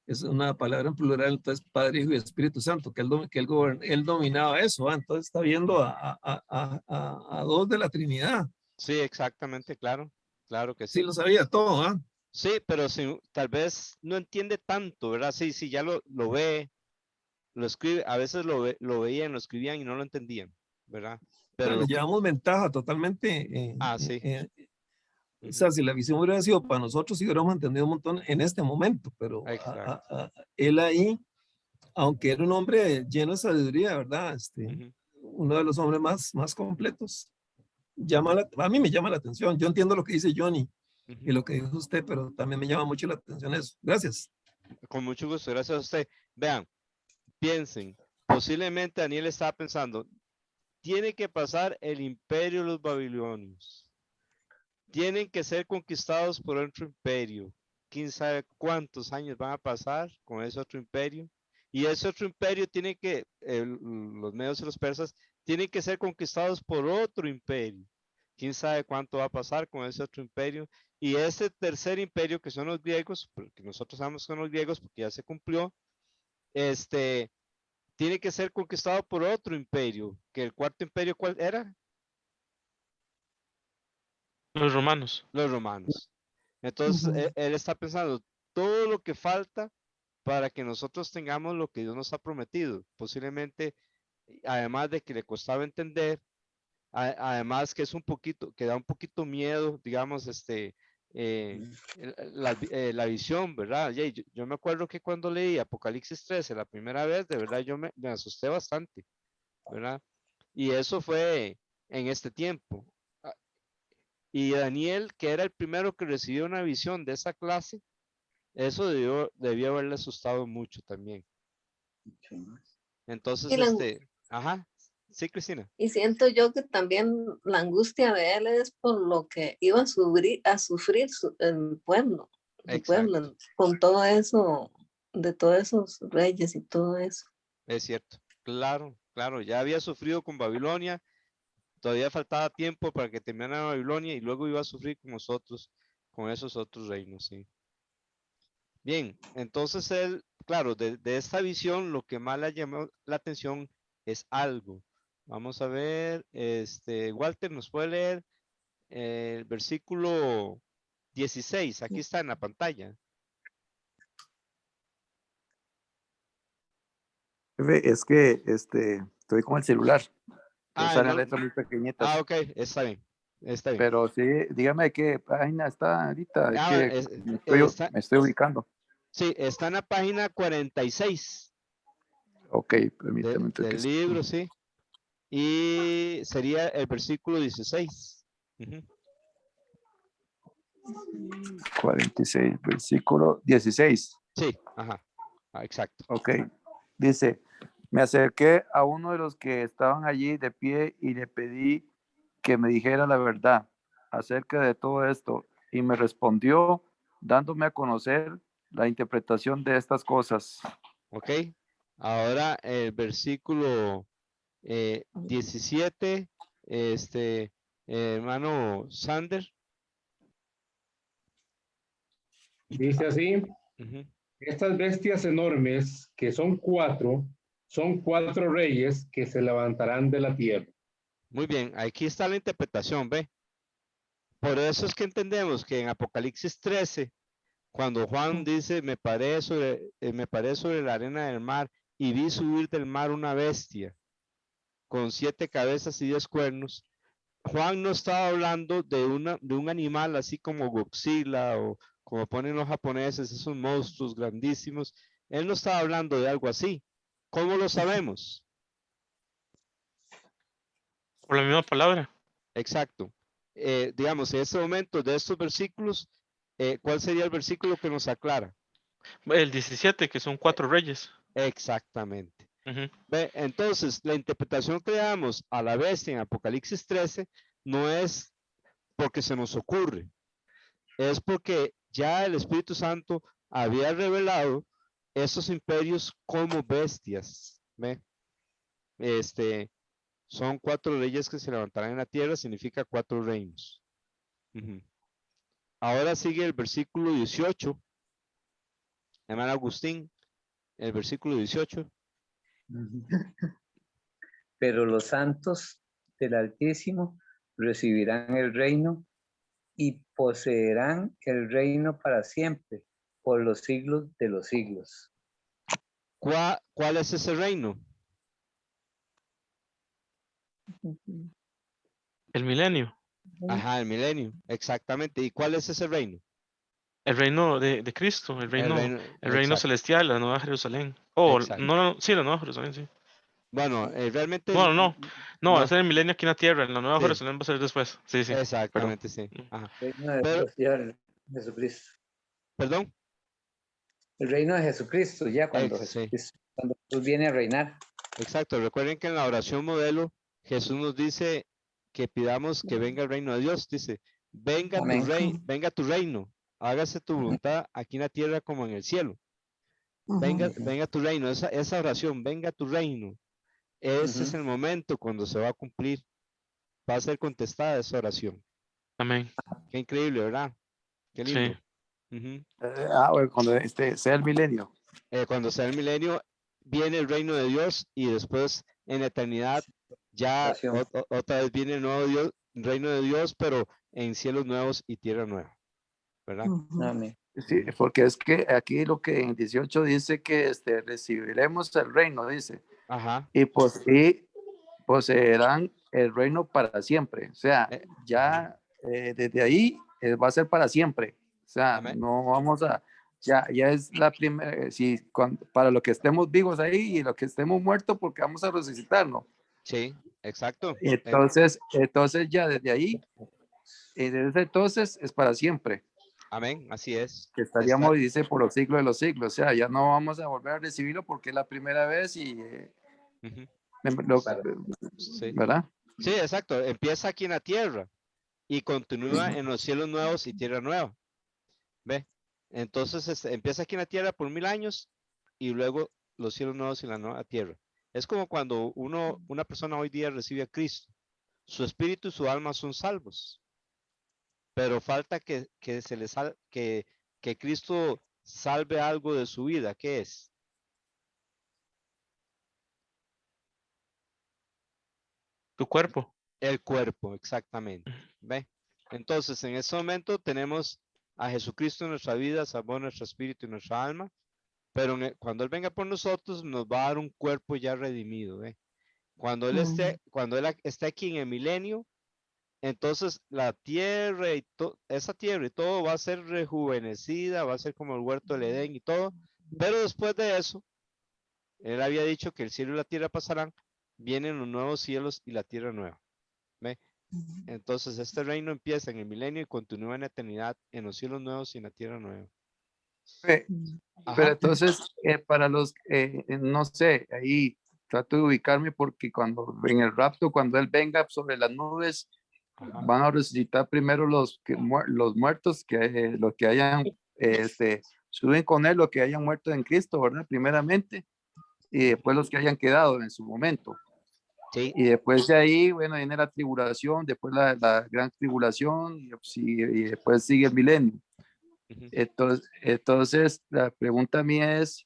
es una palabra en plural, entonces Padre, Hijo y Espíritu Santo, él dominaba eso, entonces está viendo a dos de la Trinidad. Sí, exactamente, claro, claro que Sí sí. lo sabía todo, ¿ah? Sí, pero si, tal vez no entiende tanto, ¿verdad? Sí, sí, ya lo ve, lo escribe, a veces lo veían, lo escribían y no lo entendían, ¿verdad? Pero Bueno, lo que, llevamos ventaja totalmente. sí, O ujú, sea, si la visión hubiera sido para nosotros, sí hubiéramos entendido un montón en este momento, pero exacto, él ahí, aunque era un hombre lleno de sabiduría, ¿verdad? ujú, Uno de los hombres más completos, a mí me llama la atención. Yo entiendo lo que dice Johnny y ujú. lo que dijo usted, pero también me llama mucho la atención eso. Gracias. Con mucho gusto, gracias a usted. Vean, piensen, posiblemente Daniel estaba pensando, tiene que pasar el imperio de los babilonios. Tienen que ser conquistados por otro imperio. Quién sabe cuántos años van a pasar con ese otro imperio. Y ese otro imperio tiene que, los medios y los persas, tienen que ser conquistados por otro imperio. Quién sabe cuánto va a pasar con ese otro imperio. Y ese tercer imperio, que son los griegos, porque nosotros sabemos que son los griegos, porque ya se cumplió, este, tiene que ser conquistado por otro imperio. Que el cuarto imperio, ¿cuál era? Los romanos. Los romanos. Entonces, Ujú. él está pensando todo lo que falta para que nosotros tengamos lo que Dios nos ha prometido. Posiblemente, además de que le costaba entender, además que es un poquito, que da un poquito miedo, digamos, la visión, ¿verdad? Yo me acuerdo que cuando leí Apocalipsis 13 la primera vez, de verdad yo me asusté bastante, ¿verdad? Y eso fue en este tiempo. Ah, Y Daniel, que era el primero que recibió una visión de esa clase, eso debió haberle asustado mucho también. Entonces, Y, la, ajá, sí, Cristina. y siento yo que también la angustia de él es por lo que iba a sufrir el pueblo, su Exacto, pueblo, con todo eso, de todos esos reyes y todo eso. es cierto. Claro, claro, ya había sufrido con Babilonia, todavía faltaba tiempo para que terminara Babilonia y luego iba a sufrir con nosotros, con esos otros reinos, sí. Bien, entonces él, claro, de esta visión lo que más le llamó la atención es algo. Vamos a ver, Walter, ¿nos puede leer el versículo 16? Aquí está en la pantalla. Jefe, es que estoy con el celular, entonces Ah, salen no, letras muy pequeñitas. ok, está bien, está bien. Pero sí, dígame qué página está ahorita, es Bueno, que me estoy ubicando. sí, está en la página 46 Ok, permítame del entonces. libro, sí, y sería el versículo 16. Ujú. 46, versículo 16. Sí, ajá, exacto. Ok, dice, me acerqué a uno de los que estaban allí de pie y le pedí que me dijera la verdad acerca de todo esto y me respondió dándome a conocer la interpretación de estas cosas. Ok, ahora el versículo 17, hermano Sander. Dice así, Ujú. estas bestias enormes, que son cuatro reyes que se levantarán de la tierra. Muy bien, aquí está la interpretación, ¿ve? Por eso es que entendemos que en Apocalipsis 13, cuando Juan dice, me paré sobre la arena del mar y vi subir del mar una bestia con 7 cabezas y 10 cuernos, Juan no estaba hablando de un animal así como Godzilla o como ponen los japoneses, esos monstruos grandísimos. Él no estaba hablando de algo así. ¿Cómo lo sabemos? Por la misma palabra. Exacto. Digamos, en este momento de estos versículos, ¿cuál sería el versículo que nos aclara? El 17, que son 4 reyes. Exactamente. Ujú. Ve, entonces, la interpretación que le damos a la bestia en Apocalipsis 13 no es porque se nos ocurre, es porque ya el Espíritu Santo había revelado esos imperios como bestias. ¿Ve? Son 4 reyes que se levantarán en la tierra, significa 4 reinos. Ujú. Ahora sigue el versículo 18, hermano Agustín, el versículo 18. Pero los santos del Altísimo recibirán el reino y poseerán el reino para siempre, por los siglos de los siglos. ¿Cuál es ese reino? El milenio. Ajá, el milenio, exactamente. ¿Y cuál es ese reino? El reino de Cristo. El reino Exacto, celestial, la Nueva Jerusalén. Oh, exacto. sí, la Nueva Jerusalén, sí. Bueno, realmente Bueno, no, va a no, ser el milenio aquí en la tierra. En la Nueva sí, Jerusalén va a ser después. Sí, sí, perdón. exactamente, sí. Ajá. El reino de Pero, Dios, ya, Jesucristo. perdón, El reino de Jesucristo, ya cuando sí, cuando Jesús viene a reinar. exacto. Recuerden que en la oración modelo Jesús nos dice que pidamos que venga el reino de Dios. Dice, Amén. venga tu reino, hágase tu voluntad aquí en la tierra como en el cielo. Venga tu reino, esa oración, venga tu reino. Ese es el momento cuando se va a cumplir, va a ser contestada esa oración. Amén. Qué increíble, ¿verdad? Qué Sí. lindo. Ujú. Bueno, cuando sea el milenio. Cuando sea el milenio, viene el reino de Dios y después en la eternidad ya Oración. otra vez viene el nuevo Dios, reino de Dios, pero en cielos nuevos y tierra nueva, ¿verdad? Amén. Sí, porque es que aquí lo que en 18 dice que recibiremos el reino, dice, Ajá. y poseerán el reino para siempre. O sea, Ajá. ya desde ahí va a ser para siempre. O sea, Amén. no vamos a, ya es la primera, si, para lo que estemos vivos ahí y lo que estemos muertos, porque vamos a resucitar, ¿no? Sí, exacto. Entonces ya desde ahí, desde entonces es para siempre. Amén, así es. Que estaríamos, dice, por los siglos de los siglos. O sea, ya no vamos a volver a recibirlo porque es la primera vez y, Sí. ¿verdad? Sí, exacto. Empieza aquí en la tierra y continúa en los cielos nuevos y tierra nueva. ¿Ve? Entonces empieza aquí en la tierra por 1000 años y luego los cielos nuevos y la nueva tierra. Es como cuando una persona hoy día recibe a Cristo. Su espíritu y su alma son salvos. Pero falta que se le que Cristo salve algo de su vida. ¿Qué es? Tu cuerpo. El cuerpo, exactamente. ¿Ve? Entonces, en este momento tenemos a Jesucristo en nuestra vida, salvó nuestro espíritu y nuestra alma, pero cuando Él venga por nosotros, nos va a dar un cuerpo ya redimido. ¿Ve? Cuando Él esté aquí en el milenio, entonces la tierra y esa tierra y todo va a ser rejuvenecida, va a ser como el huerto del Edén y todo, pero después de eso, Él había dicho que el cielo y la tierra pasarán, vienen los nuevos cielos y la tierra nueva. ¿Ve? Entonces este reino empieza en el milenio y continúa en la eternidad en los cielos nuevos y en la tierra nueva. Pero entonces, para los, no sé, ahí trato de ubicarme porque cuando en el rapto, cuando Él venga sobre las nubes, van a resucitar primero los muertos, los que hayan, suben con Él, los que hayan muerto en Cristo, ¿verdad? Primeramente, y después los que hayan quedado en su momento. Sí. Y después de ahí, bueno, viene la tribulación, después la gran tribulación, y después sigue el milenio. Entonces, la pregunta mía es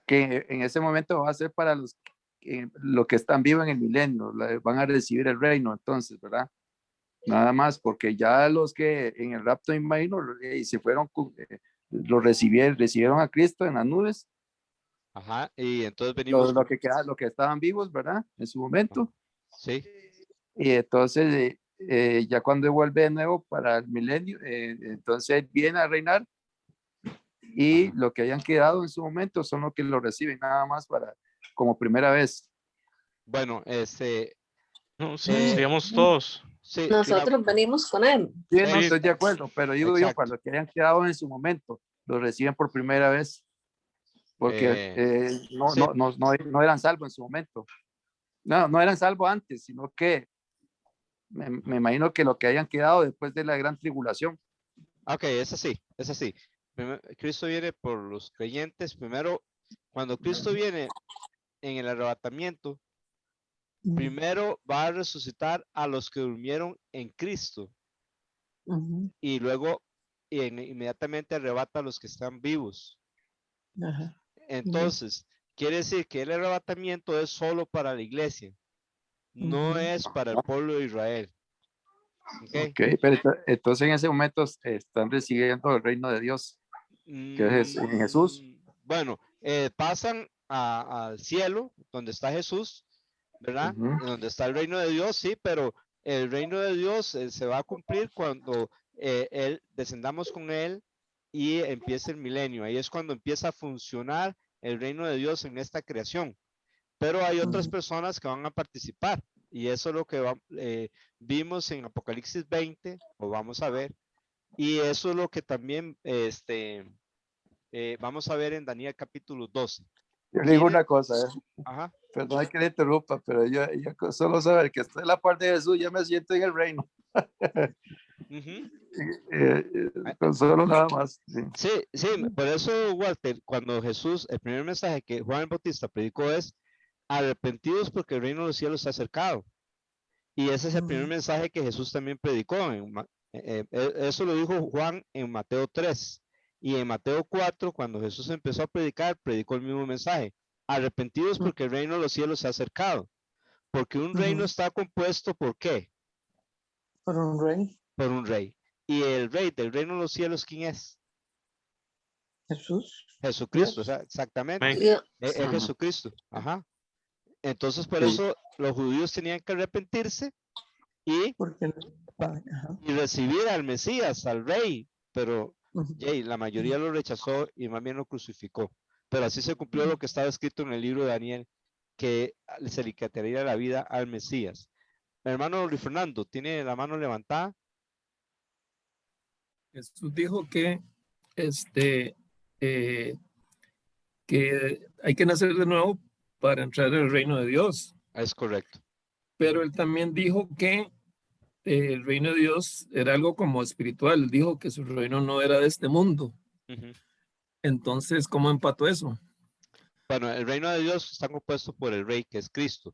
que en ese momento va a ser para los que están vivos en el milenio, van a recibir el reino, entonces, ¿verdad? Nada más, porque ya los que en el rapto, imagino, y se fueron, recibieron a Cristo en las nubes. Ajá, y entonces venimos. Lo que estaban vivos, ¿verdad? En su momento. Sí. Y entonces, ya cuando él vuelve de nuevo para el milenio, entonces él viene a reinar y lo que hayan quedado en su momento son los que lo reciben nada más para como primera vez. Bueno, No, sí, Eh, seríamos todos. sí, Nosotros venimos con él. Sí, no Sí. estoy de acuerdo, pero digo yo, Exacto. para los que hayan quedado en su momento, lo reciben por primera vez, porque no, sí. no eran salvos en su momento. No eran salvos antes, sino que me imagino que lo que hayan quedado después de la gran tribulación. Ok, es así, es así. Cristo viene por los creyentes. Primero, cuando Cristo viene en el arrebatamiento, primero va a resucitar a los que durmieron en Cristo Ujú, y luego inmediatamente arrebata a los que están vivos. ajá. Entonces, quiere decir que el arrebatamiento es solo para la iglesia, no Ujú. es para el pueblo de Israel. ¿Ok? Ok, pero entonces en ese momento están recibiendo el reino de Dios, que es en Jesús. Bueno, pasan al cielo, donde está Jesús, ¿verdad? Ujú. Donde está el reino de Dios, sí, pero el reino de Dios se va a cumplir cuando descendamos con él y empiece el milenio. Ahí es cuando empieza a funcionar el reino de Dios en esta creación. Pero hay otras Ujú. personas que van a participar y eso es lo que vimos en Apocalipsis 20, o vamos a ver, y eso es lo que también vamos a ver en Daniel capítulo 12. Yo le digo ¿Quién es? una cosa, Ajá. perdón que le interrumpa, pero yo solo saber que estoy en la parte de Jesús, ya me siento en el reino. Ujú. Con solo nada más. Sí. Sí, sí, por eso, Walter, cuando Jesús, el primer mensaje que Juan el Bautista predicó es arrepentidos porque el reino de los cielos se ha acercado. Y ese es el primer mensaje que Jesús también predicó. Eso lo dijo Juan en Mateo 3. Y en Mateo 4, cuando Jesús empezó a predicar, predicó el mismo mensaje. Arrepentidos porque el reino de los cielos se ha acercado. Porque un reino Ujú. está compuesto ¿por qué? Por un rey, Por un rey. Y el rey del reino de los cielos, ¿quién es? Jesús, Jesucristo, Dios. exactamente. Dios. Es Ujú. Jesucristo. Ajá. Entonces, por Sí. eso los judíos tenían que arrepentirse y Porque el Padre, ajá. recibir al Mesías, al rey, pero Ujú. la mayoría lo rechazó y más bien lo crucificó. Pero así se cumplió lo que estaba escrito en el libro de Daniel, que se le quitaría la vida al Mesías. Hermano Luis Fernando, ¿tiene la mano levantada? Jesús dijo este, eh, que hay que nacer de nuevo para entrar al reino de Dios. Es correcto. Pero él también dijo que el reino de Dios era algo como espiritual. Dijo que su reino no era de este mundo. Ujú. Entonces, ¿cómo empató eso? Bueno, el reino de Dios está compuesto por el rey que es Cristo.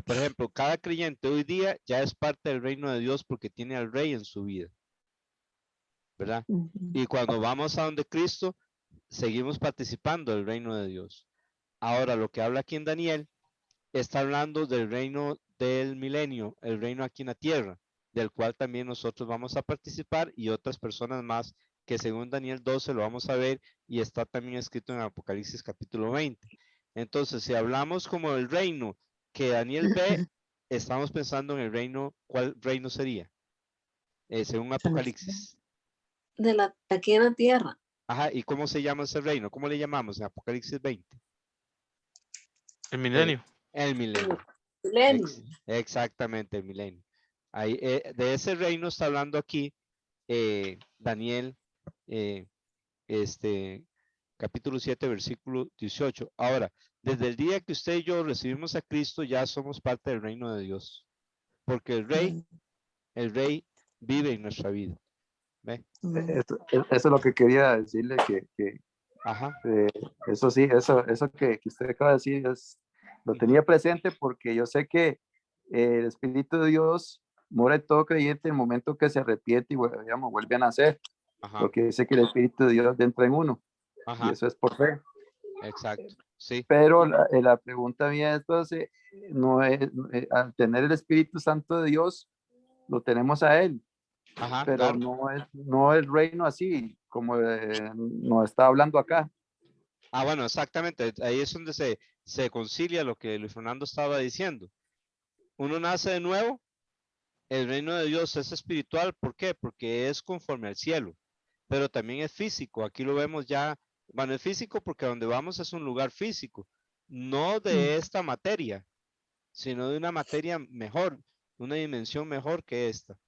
Por ejemplo, cada creyente hoy día ya es parte del reino de Dios porque tiene al rey en su vida, ¿verdad? Ujú. Y cuando vamos a donde Cristo, seguimos participando del reino de Dios. Ahora, lo que habla aquí en Daniel está hablando del reino del milenio, el reino aquí en la tierra, del cual también nosotros vamos a participar y otras personas más que según Daniel 12 lo vamos a ver y está también escrito en Apocalipsis capítulo 20. Entonces, si hablamos como el reino que Daniel ve, estamos pensando en el reino, ¿cuál reino sería? Según Apocalipsis. Aquí en la tierra. Ajá, ¿y cómo se llama ese reino? ¿Cómo le llamamos en Apocalipsis 20? El milenio. El milenio. Milenio. Exactamente, el milenio. Ahí, de ese reino está hablando aquí Daniel, eh, capítulo 7, versículo 18. Ahora, desde el día que usted y yo recibimos a Cristo, ya somos parte del reino de Dios. Porque el rey vive en nuestra vida. ¿Ve? Eso es lo que quería decirle, Ajá. eso sí, eso que usted acaba de decir, lo tenía presente porque yo sé que el Espíritu de Dios mora en todo creyente en el momento que se arrepiente y vuelve a nacer, Ajá. porque dice que el Espíritu de Dios entra en uno, y Ajá. eso es por fe. Exacto. Sí. Pero la pregunta mía es, entonces, no es, al tener el Espíritu Santo de Dios, lo tenemos a Él, Ajá, pero claro. no el reino así, como nos está hablando acá. Ah, bueno, exactamente. Ahí es donde se concilia lo que Luis Fernando estaba diciendo. Uno nace de nuevo El reino de Dios es espiritual, ¿por qué? Porque es conforme al cielo, pero también es físico. Aquí lo vemos ya, bueno, es físico porque donde vamos es un lugar físico, no de esta materia, sino de una materia mejor, una dimensión mejor que esta.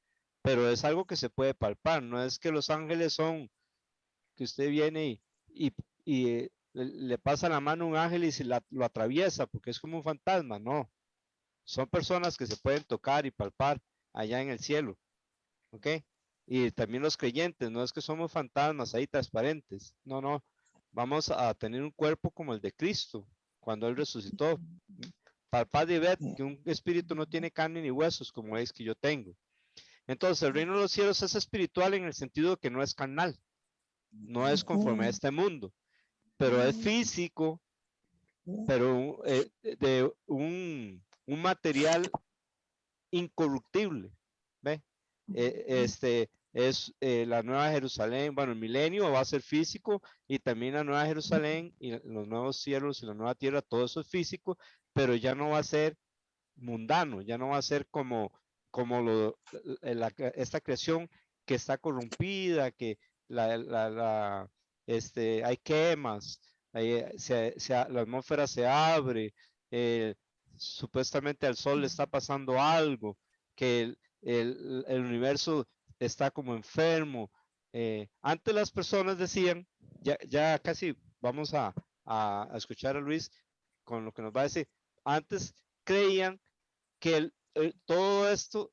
Pero es algo que se puede palpar, no es que los ángeles son, que usted viene y le pasa la mano a un ángel y lo atraviesa porque es como un fantasma, no. Son personas que se pueden tocar y palpar allá en el cielo, ¿ok? Y también los creyentes, no es que somos fantasmas ahí transparentes, no, no. Vamos a tener un cuerpo como el de Cristo cuando Él resucitó. Palpad y ved que un espíritu no tiene carne ni huesos como es que yo tengo. Entonces, el reino de los cielos es espiritual en el sentido de que no es carnal, no es conforme a este mundo, pero es físico, pero de un material incorruptible, ¿ve? Es la Nueva Jerusalén, bueno, el milenio va a ser físico y también la Nueva Jerusalén y los nuevos cielos y la nueva tierra, todo eso es físico, pero ya no va a ser mundano, ya no va a ser como esta creación que está corrompida, que hay quemas, la atmósfera se abre, supuestamente al sol le está pasando algo, que el universo está como enfermo. Antes las personas decían, ya casi vamos a escuchar a Luis con lo que nos va a decir, antes creían que todo esto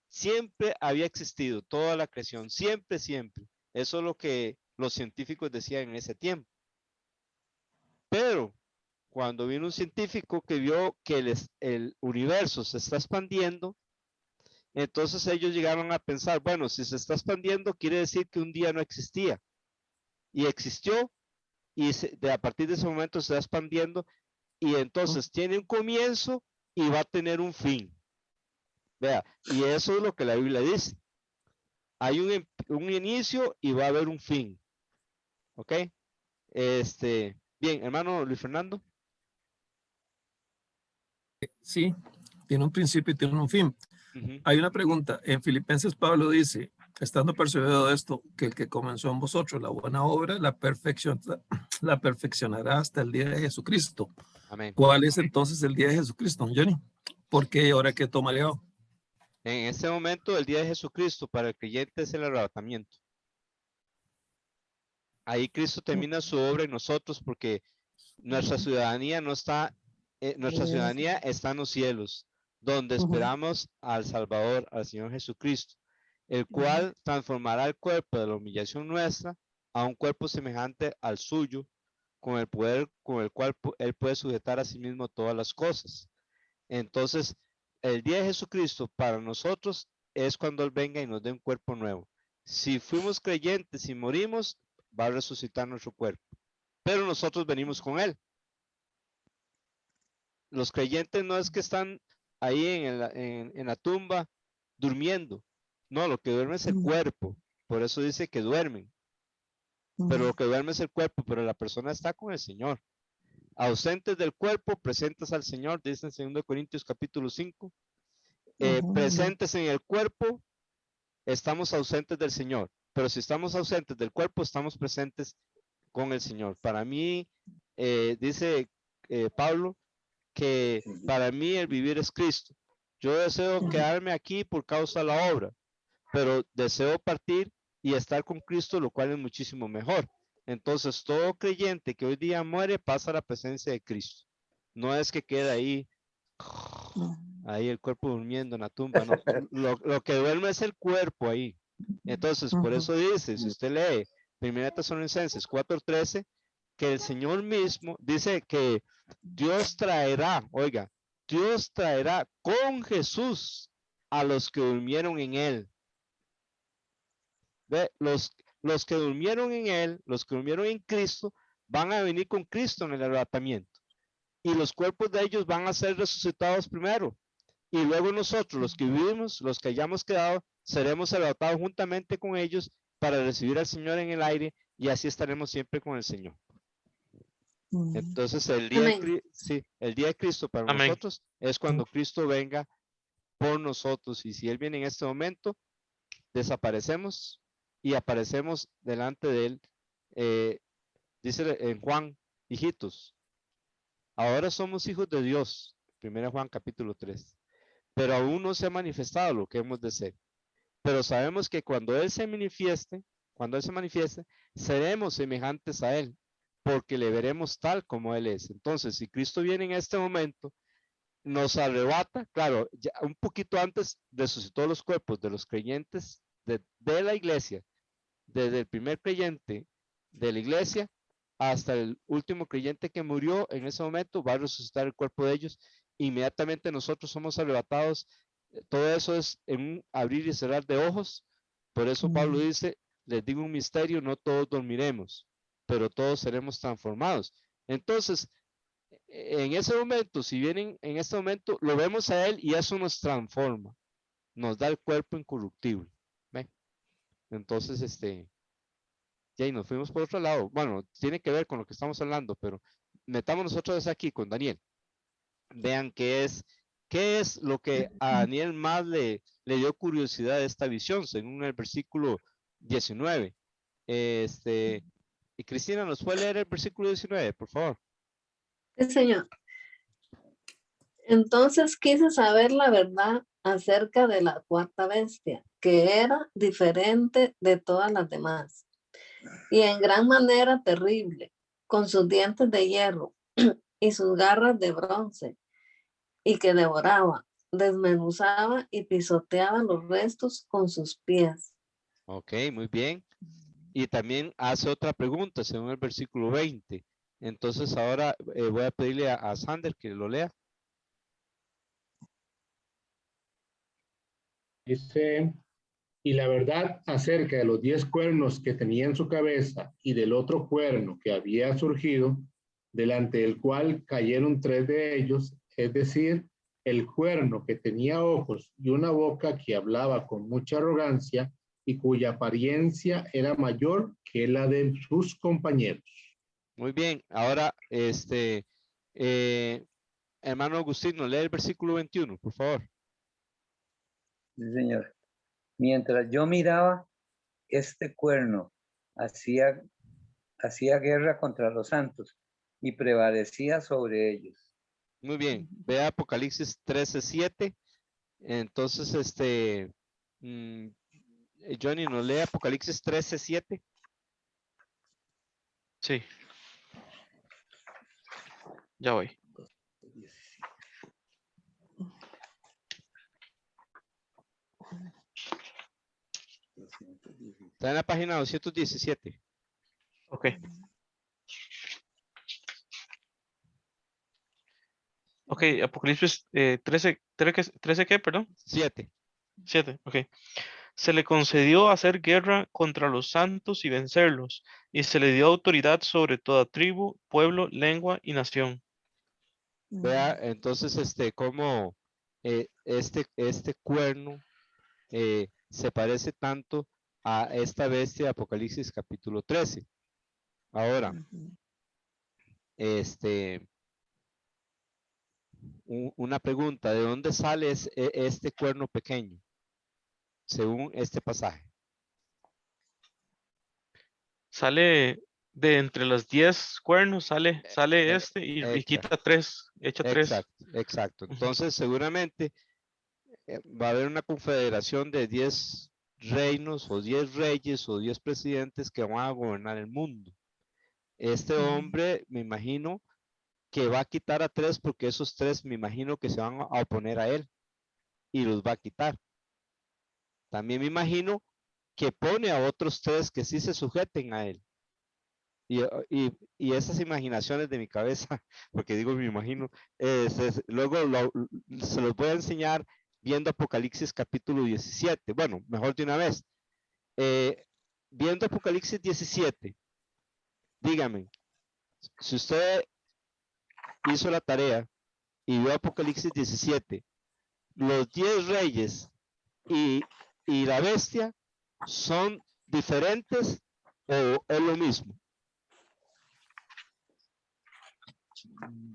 siempre había existido, toda la creación, siempre, siempre. Eso es lo que los científicos decían en ese tiempo. Pero cuando vino un científico que vio que el universo se está expandiendo, entonces ellos llegaron a pensar, bueno, si se está expandiendo, quiere decir que un día no existía. Y existió, y a partir de ese momento se está expandiendo, y entonces tiene un comienzo y va a tener un fin. Vea, y eso es lo que la Biblia dice. Hay un inicio y va a haber un fin. ¿Ok? Bien, hermano Luis Fernando. Sí, tiene un principio y tiene un fin. Ujú. Hay una pregunta. En Filipenses Pablo dice, estando persuadido de esto, que el que comenzó en vosotros la buena obra, la perfeccionará hasta el día de Jesucristo. Amén. ¿Cuál es entonces el día de Jesucristo, Johnny? ¿Por qué y ahora qué toma Leo? En este momento, el día de Jesucristo para el creyente es el arrebatamiento. Ahí Cristo termina su obra en nosotros porque nuestra ciudadanía no está, nuestra ciudadanía está en los cielos, donde esperamos al Salvador, al Señor Jesucristo, el cual transformará el cuerpo de la humillación nuestra a un cuerpo semejante al suyo, con el poder con el cual Él puede sujetar a sí mismo todas las cosas. Entonces, el día de Jesucristo para nosotros es cuando Él venga y nos dé un cuerpo nuevo. Si fuimos creyentes y morimos, va a resucitar nuestro cuerpo. Pero nosotros venimos con Él. Los creyentes no es que están ahí en la tumba durmiendo. No, lo que duerme es el cuerpo. Por eso dice que duermen. Pero lo que duerme es el cuerpo, pero la persona está con el Señor. Ausentes del cuerpo, presentes al Señor, dice en 2 Corintios capítulo 5. Presentes en el cuerpo, estamos ausentes del Señor. Pero si estamos ausentes del cuerpo, estamos presentes con el Señor. Para mí, dice Pablo, que para mí el vivir es Cristo. Yo deseo quedarme aquí por causa de la obra, pero deseo partir y estar con Cristo, lo cual es muchísimo mejor. Entonces, todo creyente que hoy día muere pasa a la presencia de Cristo. No es que quede ahí el cuerpo durmiendo en la tumba, no. Lo que duerme es el cuerpo ahí. Entonces, por eso dice, si usted lee 1 Tesalonicenses 4:13, que el Señor mismo dice que Dios traerá, oiga, Dios traerá con Jesús a los que durmieron en él. ¿Ve? Los que durmieron en él, los que durmieron en Cristo, van a venir con Cristo en el arrebatamiento. Y los cuerpos de ellos van a ser resucitados primero. Y luego nosotros, los que vivimos, los que hayamos quedado, seremos arrebatados juntamente con ellos para recibir al Señor en el aire y así estaremos siempre con el Señor. Entonces el día de Cristo para Amén. nosotros es cuando Cristo venga por nosotros. Y si Él viene en este momento, desaparecemos y aparecemos delante de Él. Dice en Juan, hijitos, ahora somos hijos de Dios. 1 Juan capítulo 3. Pero aún no se ha manifestado lo que hemos de ser. Pero sabemos que cuando Él se manifieste, seremos semejantes a Él, porque le veremos tal como Él es. Entonces, si Cristo viene en este momento, nos arrebata, claro, ya un poquito antes resucitó los cuerpos de los creyentes de la iglesia, desde el primer creyente de la iglesia hasta el último creyente que murió en ese momento, va a resucitar el cuerpo de ellos. Inmediatamente nosotros somos arrebatados. Todo eso es en un abrir y cerrar de ojos. Por eso Pablo dice, les digo un misterio, no todos dormiremos, pero todos seremos transformados. Entonces, en ese momento, si vienen en este momento, lo vemos a Él y eso nos transforma, nos da el cuerpo incorruptible. ¿Ve? Entonces, ya y nos fuimos por otro lado. Bueno, tiene que ver con lo que estamos hablando, pero metamos nosotros aquí con Daniel. Vean qué es lo que a Daniel más le dio curiosidad de esta visión, según el versículo 19. Y Cristina, ¿nos puede leer el versículo 19, por favor? Sí, Señor. Entonces quise saber la verdad acerca de la cuarta bestia, que era diferente de todas las demás, y en gran manera terrible, con sus dientes de hierro y sus garras de bronce, y que devoraba, desmenuzaba y pisoteaba los restos con sus pies. Ok, muy bien. Y también hace otra pregunta, según el versículo 20. Entonces ahora voy a pedirle a Sander que lo lea. Dice, y la verdad acerca de los 10 cuernos que tenía en su cabeza y del otro cuerno que había surgido, delante del cual cayeron 3 de ellos, es decir, el cuerno que tenía ojos y una boca que hablaba con mucha arrogancia y cuya apariencia era mayor que la de sus compañeros. Muy bien, ahora hermano Agustino, lee el versículo 21, por favor. Sí, señor. Mientras yo miraba, este cuerno hacía guerra contra los santos y prevalecía sobre ellos. Muy bien, ve Apocalipsis 13:7. Entonces, Johnny, ¿nos lee Apocalipsis 13:7? Sí. Ya voy. Está en la página 217. Ok. Ok, Apocalipsis 13 ¿qué? Perdón. 7. 7, ok. Se le concedió hacer guerra contra los santos y vencerlos, y se le dio autoridad sobre toda tribu, pueblo, lengua y nación. Vea, entonces, cómo este cuerno se parece tanto a esta bestia de Apocalipsis capítulo 13. Ahora, una pregunta, ¿de dónde sale este cuerno pequeño? Según este pasaje. Sale de entre los 10 cuernos, sale y quita 3, echa 3. Exacto. Entonces, seguramente va a haber una confederación de 10 reinos o 10 reyes o 10 presidentes que van a gobernar el mundo. Este hombre, me imagino que va a quitar a 3 porque esos 3 me imagino que se van a oponer a él y los va a quitar. También me imagino que pone a otros 3 que sí se sujeten a él. Y esas imaginaciones de mi cabeza, porque digo me imagino, luego se los voy a enseñar viendo Apocalipsis capítulo 17. Bueno, mejor de una vez. Viendo Apocalipsis 17, dígame, si usted hizo la tarea y vio Apocalipsis 17, los 10 reyes y la bestia son diferentes o es lo mismo.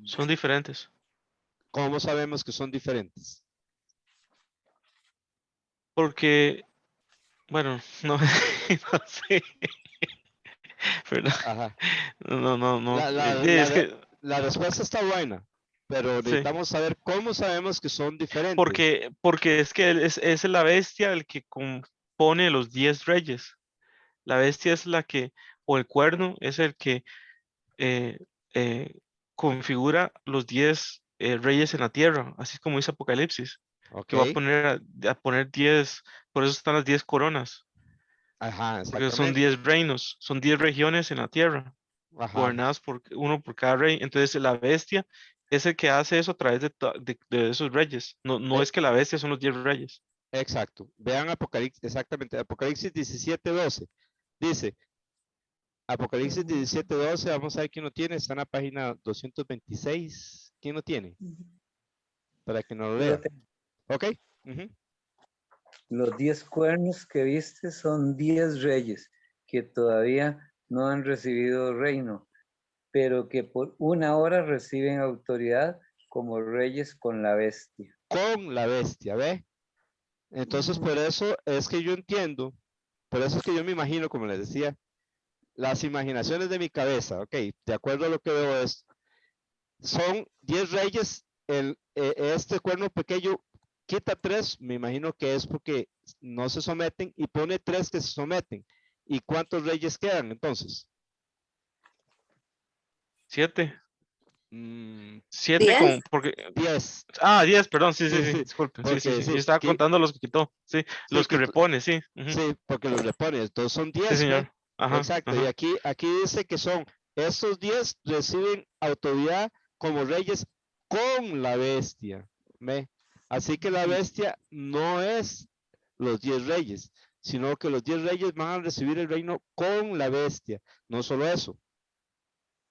Son diferentes. ¿Cómo sabemos que son diferentes? Porque, bueno, no, no sé. ¿Verdad? Ajá. No. La Es que, la respuesta está buena, pero sí. necesitamos saber cómo sabemos que son diferentes. Porque es que es la bestia el que compone los 10 reyes. La bestia es la que, o el cuerno es el que eh, eh, configura los 10 reyes en la tierra, así como dice Apocalipsis, Ok. que va a poner a poner 10, por eso están las 10 coronas, Ajá, porque son exactamente. 10 reinos, son 10 regiones en la tierra, Ajá, gobernadas por uno por cada rey. Entonces la bestia es el que hace eso a través de esos reyes. No ve- es que la bestia son los 10 reyes. exacto. Vean Apocalipsis, exactamente, Apocalipsis 17:12. Dice, Apocalipsis Ujú, 17:12, vamos a ver quién lo tiene, está en la página 226. ¿Quién lo tiene? ujú. Para que no lo Yo lo lea. tengo. Ok. Ujú. Los 10 cuernos que viste son 10 reyes que todavía no han recibido reino, pero que por una hora reciben autoridad como reyes con la bestia. Con la bestia, ¿ve? Entonces, por Ujú. eso es que yo entiendo, por eso es que yo me imagino, como les decía, las imaginaciones de mi cabeza, ok, de acuerdo a lo que veo es, son 10 reyes, este cuerno pequeño quita 3, me imagino que es porque no se someten y pone 3 que se someten. ¿Y cuántos reyes quedan entonces? 7. Mm, 7 10. porque 10. 10, perdón, sí, Sí, sí, disculpe, porque sí, yo sí, estaba contando los que quitó, sí, sí, los que repone, sí, ujú, sí, porque los repone, entonces son sí, 10, ¿ve? señor, ajá, Exacto, y ajá, aquí dice que son, estos 10 reciben autoridad como reyes con la bestia, ¿ve? Así que la bestia no es los 10 reyes, sino que los 10 reyes van a recibir el reino con la bestia. No solo eso,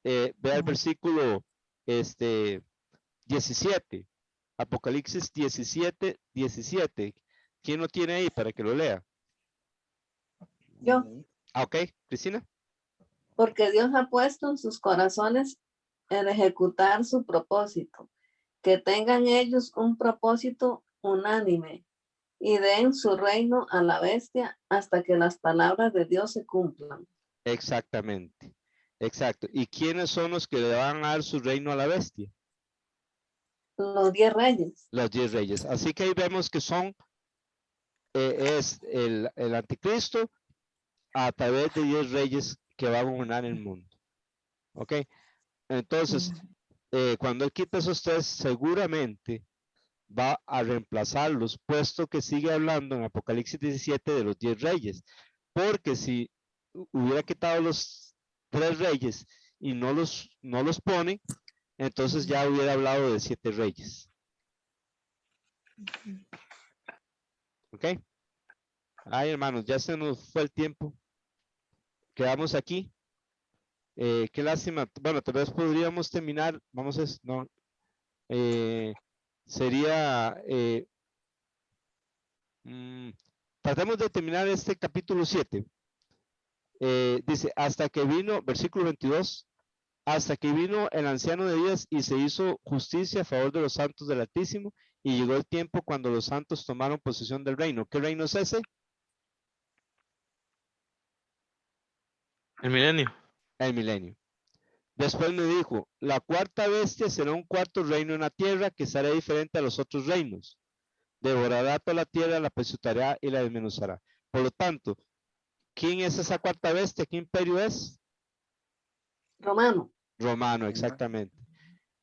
vea el Ujú. versículo 17, Apocalipsis 17:17. ¿Quién lo tiene ahí para que lo lea? Yo, Ah, ok, Cristina. porque Dios ha puesto en sus corazones el ejecutar su propósito, que tengan ellos un propósito unánime y den su reino a la bestia hasta que las palabras de Dios se cumplan. Exactamente, exacto. ¿Y quiénes son los que le van a dar su reino a la bestia? Los 10 reyes. Los 10 reyes. Así que ahí vemos que son, es el anticristo a través de 10 reyes que va a gobernar el mundo. ¿Ok? Entonces, Ujú. cuando él quita esos 3, seguramente va a reemplazarlos, puesto que sigue hablando en Apocalipsis 17 de los 10 reyes. Porque si hubiera quitado los 3 reyes y no los pone, entonces ya hubiera hablado de 7 reyes. ¿Ok? Ay, hermanos, ya se nos fue el tiempo. Quedamos aquí. Qué lástima. Bueno, tal vez podríamos terminar. Vamos a. No. Sería. Tratemos de terminar este capítulo 7. Dice: hasta que vino, versículo 22. Hasta que vino el anciano de días y se hizo justicia a favor de los santos del Altísimo, y llegó el tiempo cuando los santos tomaron posesión del reino. ¿Qué reino es ese? el milenio. El milenio. Después me dijo, la cuarta bestia será un cuarto reino en la tierra que será diferente a los otros reinos. Devorará toda la tierra, la pisoteará y la desmenuzará. Por lo tanto, ¿quién es esa cuarta bestia? ¿Qué imperio es? Romano. Romano, exactamente.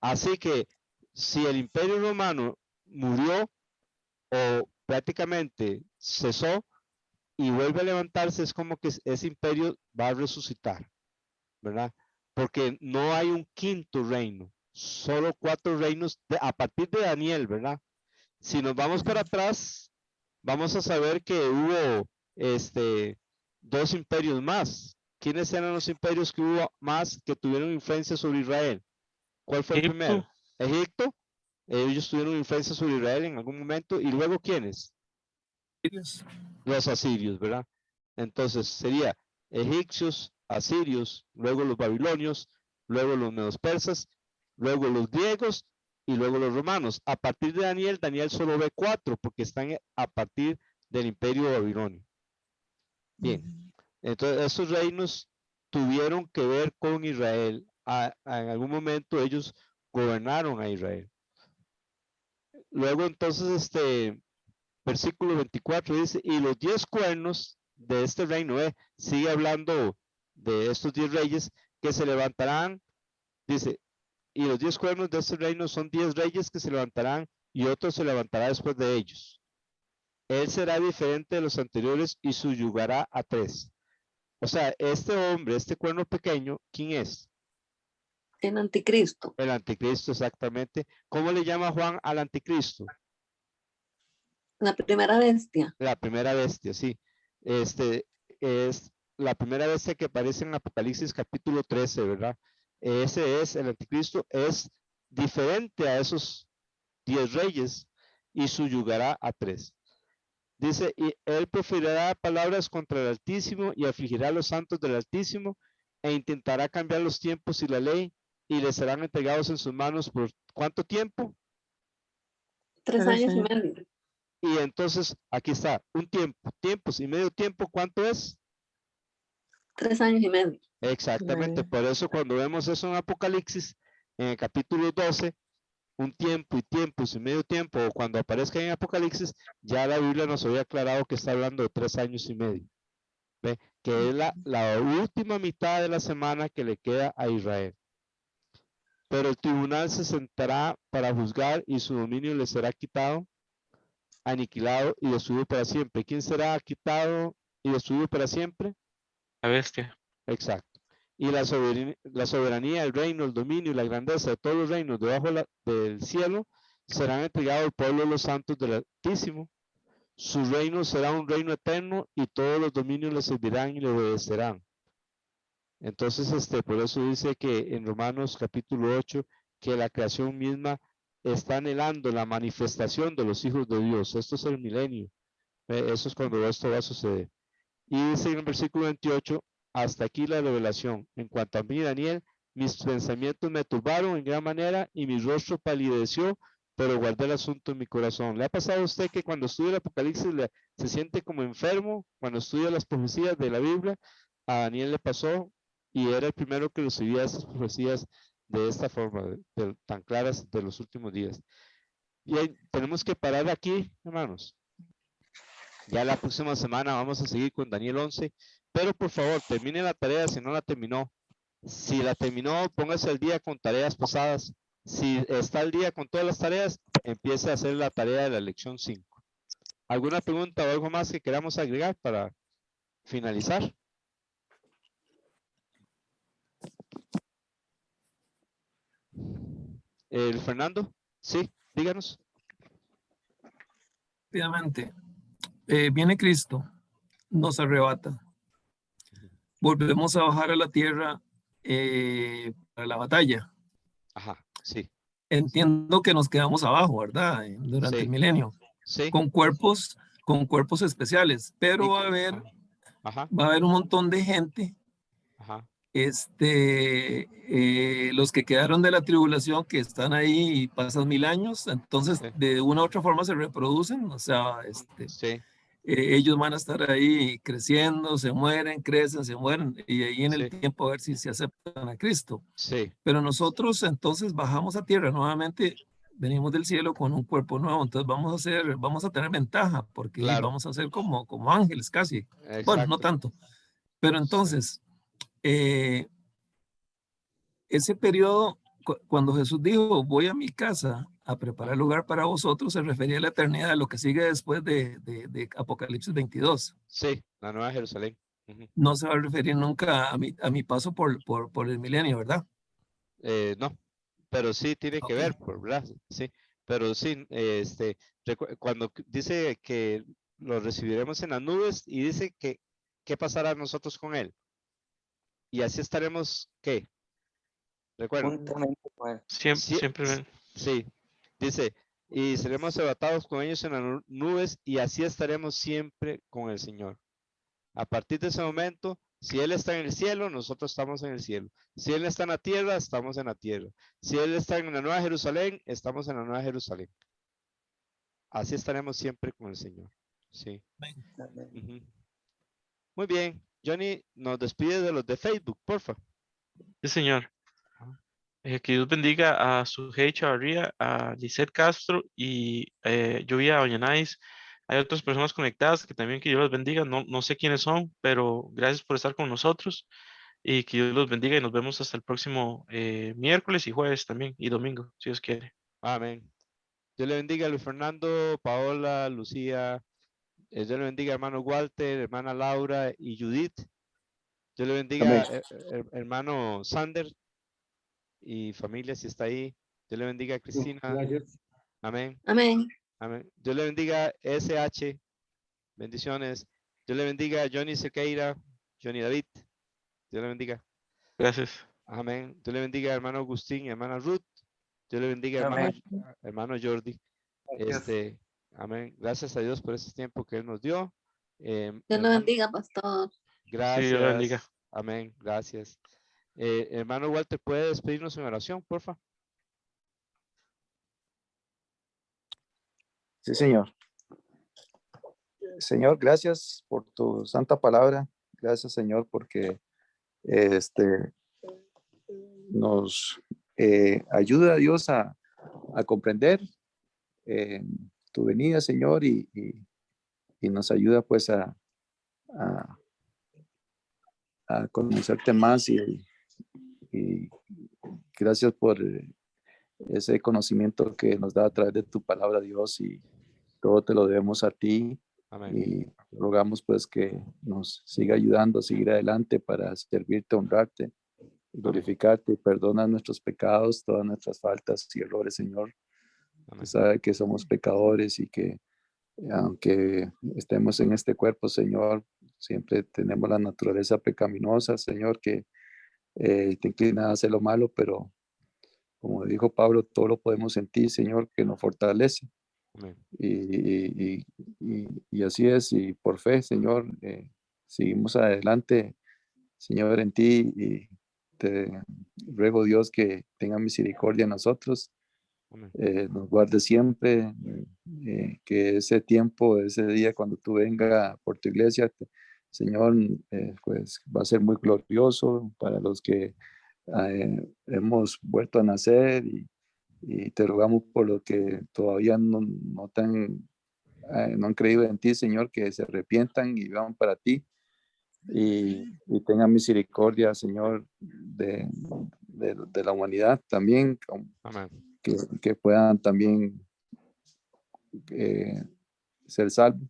Así que si el imperio romano murió o prácticamente cesó y vuelve a levantarse, es como que ese imperio va a resucitar, ¿verdad? Porque no hay un quinto reino, solo 4 reinos a partir de Daniel, ¿verdad? Si nos vamos para atrás, vamos a saber que hubo 2 imperios más. ¿Quiénes eran los imperios que hubo más que tuvieron influencia sobre Israel? ¿Cuál fue el Egipto, primero? Egipto. Ellos tuvieron influencia sobre Israel en algún momento. ¿Y luego quiénes? Los asirios, ¿verdad? Entonces sería egipcios, asirios, luego los babilonios, luego los medos persas, luego los griegos y luego los romanos. A partir de Daniel, Daniel solo ve 4 porque están a partir del imperio babilonio. Bien, entonces estos reinos tuvieron que ver con Israel. En algún momento ellos gobernaron a Israel. Luego entonces versículo 24 dice, y los 10 cuernos de este reino, sigue hablando de estos 10 reyes que se levantarán, dice, y los 10 cuernos de este reino son 10 reyes que se levantarán y otro se levantará después de ellos. Él será diferente de los anteriores y subyugará a 3. O sea, este hombre, este cuerno pequeño, ¿quién es? El anticristo. El anticristo, exactamente. ¿Cómo le llama Juan al anticristo? La primera bestia. La primera bestia, sí. Es la primera bestia que aparece en Apocalipsis capítulo 13, ¿verdad? Ese es el anticristo, es diferente a esos 10 reyes y subyugará a 3. Dice, y él proferirá palabras contra el Altísimo y afligirá a los santos del Altísimo e intentará cambiar los tiempos y la ley y les serán entregados en sus manos por ¿cuánto tiempo? 3 años y medio. Y entonces aquí está, un tiempo, tiempos y medio tiempo, ¿cuánto es? 3 años y medio. Exactamente, por eso cuando vemos eso en Apocalipsis, en el capítulo 12, un tiempo y tiempos y medio tiempo, o cuando aparezca en Apocalipsis, ya la Biblia nos había aclarado que está hablando de 3 años y medio, ¿ve? Que es la última mitad de la semana que le queda a Israel. Pero el tribunal se sentará para juzgar y su dominio le será quitado, aniquilado y destruido para siempre. ¿Quién será quitado y destruido para siempre? La bestia. Exacto. Y la soberanía, el reino, el dominio y la grandeza de todos los reinos debajo del cielo serán entregados al pueblo de los santos del Altísimo. Su reino será un reino eterno y todos los dominios le servirán y le obedecerán. Entonces, por eso dice que en Romanos capítulo 8, que la creación misma está anhelando la manifestación de los hijos de Dios. Esto es el milenio. Eso es cuando esto va a suceder. Y dice en el versículo 28, hasta aquí la revelación. En cuanto a mí, Daniel, mis pensamientos me turbaron en gran manera y mi rostro palideció, pero guardé el asunto en mi corazón. ¿Le ha pasado a usted que cuando estudia el Apocalipsis se siente como enfermo? Cuando estudia las profecías de la Biblia, a Daniel le pasó y era el primero que recibía estas profecías de esta forma, tan claras de los últimos días. Y tenemos que parar aquí, hermanos. Ya la próxima semana vamos a seguir con Daniel 11, pero por favor, termine la tarea si no la terminó. Si la terminó, póngase al día con tareas pasadas. Si está al día con todas las tareas, empiece a hacer la tarea de la lección 5. ¿Alguna pregunta o algo más que queramos agregar para finalizar? Fernando, sí, díganos. Rápidamente. Viene Cristo, nos arrebata. Volvemos a bajar a la tierra para la batalla. Ajá, sí. Entiendo que nos quedamos abajo, ¿verdad? Durante Sí. el milenio. Sí. Con cuerpos especiales, pero va a haber un montón de gente. Ajá. Los que quedaron de la tribulación que están ahí y pasan 1000 años, entonces Sí. de una u otra forma se reproducen, o sea, Sí. ellos van a estar ahí creciendo, se mueren, crecen, se mueren, y ahí en el Sí. tiempo a ver si se aceptan a Cristo. Sí. Pero nosotros entonces bajamos a tierra nuevamente, venimos del cielo con un cuerpo nuevo, entonces vamos a tener ventaja, porque Claro. vamos a ser como ángeles casi. Exacto. Bueno, no tanto. Pero entonces, ese periodo, cuando Jesús dijo, voy a mi casa a preparar lugar para vosotros, se refería a la eternidad, a lo que sigue después de Apocalipsis 22. Sí, la Nueva Jerusalén. No se va a referir nunca a mi paso por el milenio, ¿verdad? No, pero sí tiene que ver, ¿verdad? Sí, pero sí, cuando dice que lo recibiremos en las nubes y dice que qué pasará nosotros con él. Y así estaremos, ¿qué? Recuerden. Juntamente con él. Siempre. Sí, dice, y seremos arrebatados con ellos en las nubes y así estaremos siempre con el Señor. A partir de ese momento, si Él está en el cielo, nosotros estamos en el cielo. Si Él está en la tierra, estamos en la tierra. Si Él está en la Nueva Jerusalén, estamos en la Nueva Jerusalén. Así estaremos siempre con el Señor. Sí. Amén. Ujú. Muy bien. Johnny, nos despide de los de Facebook, porfa. Sí, señor. Que Dios bendiga a Sujei Chavarría, a Lisette Castro y yo vi a Doña Nais. Hay otras personas conectadas que también que Dios los bendiga. No sé quiénes son, pero gracias por estar con nosotros y que Dios los bendiga y nos vemos hasta el próximo miércoles y jueves también y domingo, si Dios quiere. Amén. Dios le bendiga a Luis Fernando, Paola, Lucía. Dios le bendiga, hermano Walter, hermana Laura y Judith. Dios le bendiga, Amén. hermano Sander y familia, si está ahí. Dios le bendiga, Cristina. Gracias. Amén. Amén. Amén. Dios le bendiga, SH. Bendiciones. Dios le bendiga, Johnny Sequeira, Johnny David. Dios le bendiga. Gracias. Amén. Dios le bendiga, hermano Agustín y hermana Ruth. Dios le bendiga, Amén. hermano Jordi. Gracias. Amén. Gracias a Dios por ese tiempo que Él nos dio. Dios lo Hermano, bendiga, pastor. Sí, Dios lo bendiga. gracias. Amén. Gracias. Hermano Walter, ¿puede despedirnos en oración, porfa? Sí, Señor. Señor, gracias por tu santa palabra. Gracias, Señor, porque nos ayuda a Dios a comprender tu venida, Señor, y nos ayuda pues a conocerte más y gracias por ese conocimiento que nos da a través de tu palabra, Dios, y todo te lo debemos a ti. Amén. Y rogamos pues que nos siga ayudando a seguir adelante para servirte, honrarte, glorificarte. Perdona nuestros pecados, todas nuestras faltas y errores, Señor. Amén. Tú sabes que somos pecadores y que aunque estemos en este cuerpo, Señor, siempre tenemos la naturaleza pecaminosa, Señor, que te inclina a hacer lo malo, pero como dijo Pablo, todo lo podemos en ti, Señor, que nos fortalece. Amén. Y así es, y por fe, Señor, seguimos adelante, Señor, en ti, y te ruego, Dios, que tenga misericordia de nosotros, Amén. nos guarde siempre, que ese tiempo, ese día cuando tú vengas por tu iglesia, Señor, pues va a ser muy glorioso para los que hemos vuelto a nacer, y te rogamos por los que todavía no han creído en ti, Señor, que se arrepientan y van para ti, y tengan misericordia, Señor, de la humanidad también, Amén. que puedan también ser salvos,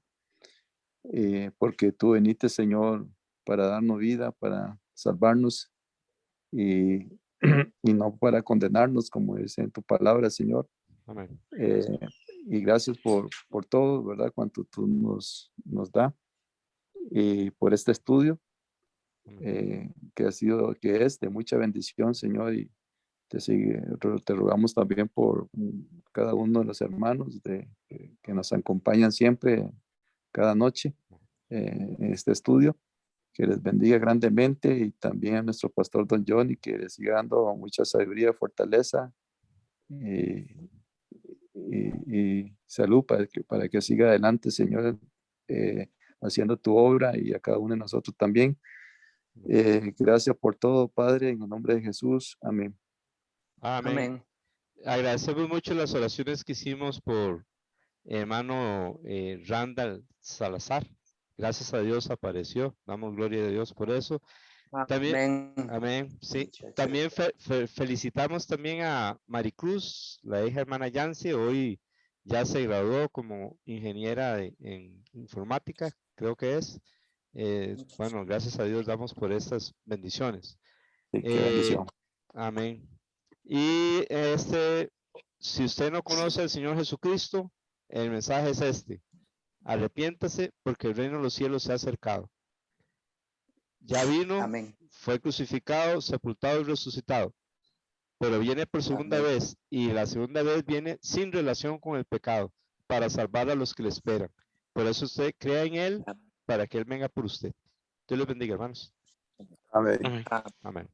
porque tú viniste, Señor, para darnos vida, para salvarnos, y no para condenarnos, como dice en tu palabra, Señor. Amén. Y gracias por todo, ¿verdad? Cuanto tú nos da, y por este estudio, que es de mucha bendición, Señor, y te rogamos también por cada uno de los hermanos que nos acompañan siempre, cada noche, en este estudio. Que les bendiga grandemente, y también a nuestro pastor Don Johnny, que les siga dando mucha sabiduría, fortaleza y salud para que siga adelante, Señor, haciendo tu obra, y a cada uno de nosotros también. Gracias por todo, Padre, en el nombre de Jesús. Amén. Amén. Amén. Agradecemos mucho las oraciones que hicimos por hermano Randall Salazar. Gracias a Dios apareció. Damos gloria a Dios por eso. También, Amén. amén. Sí. También felicitamos también a Maricruz, la hija hermana Yancy. Hoy ya se graduó como ingeniera en informática, creo que es. Bueno, gracias a Dios damos por estas bendiciones. Sí, qué bendición. Amén. Y si usted no conoce al Señor Jesucristo, el mensaje es este: arrepiéntase, porque el reino de los cielos se ha acercado. Ya vino, Amén. fue crucificado, sepultado y resucitado, pero viene por segunda Amén. vez, y la segunda vez viene sin relación con el pecado, para salvar a los que le esperan. Por eso usted crea en Él, para que Él venga por usted. Dios les bendiga, hermanos. Amén. Amén. Amén.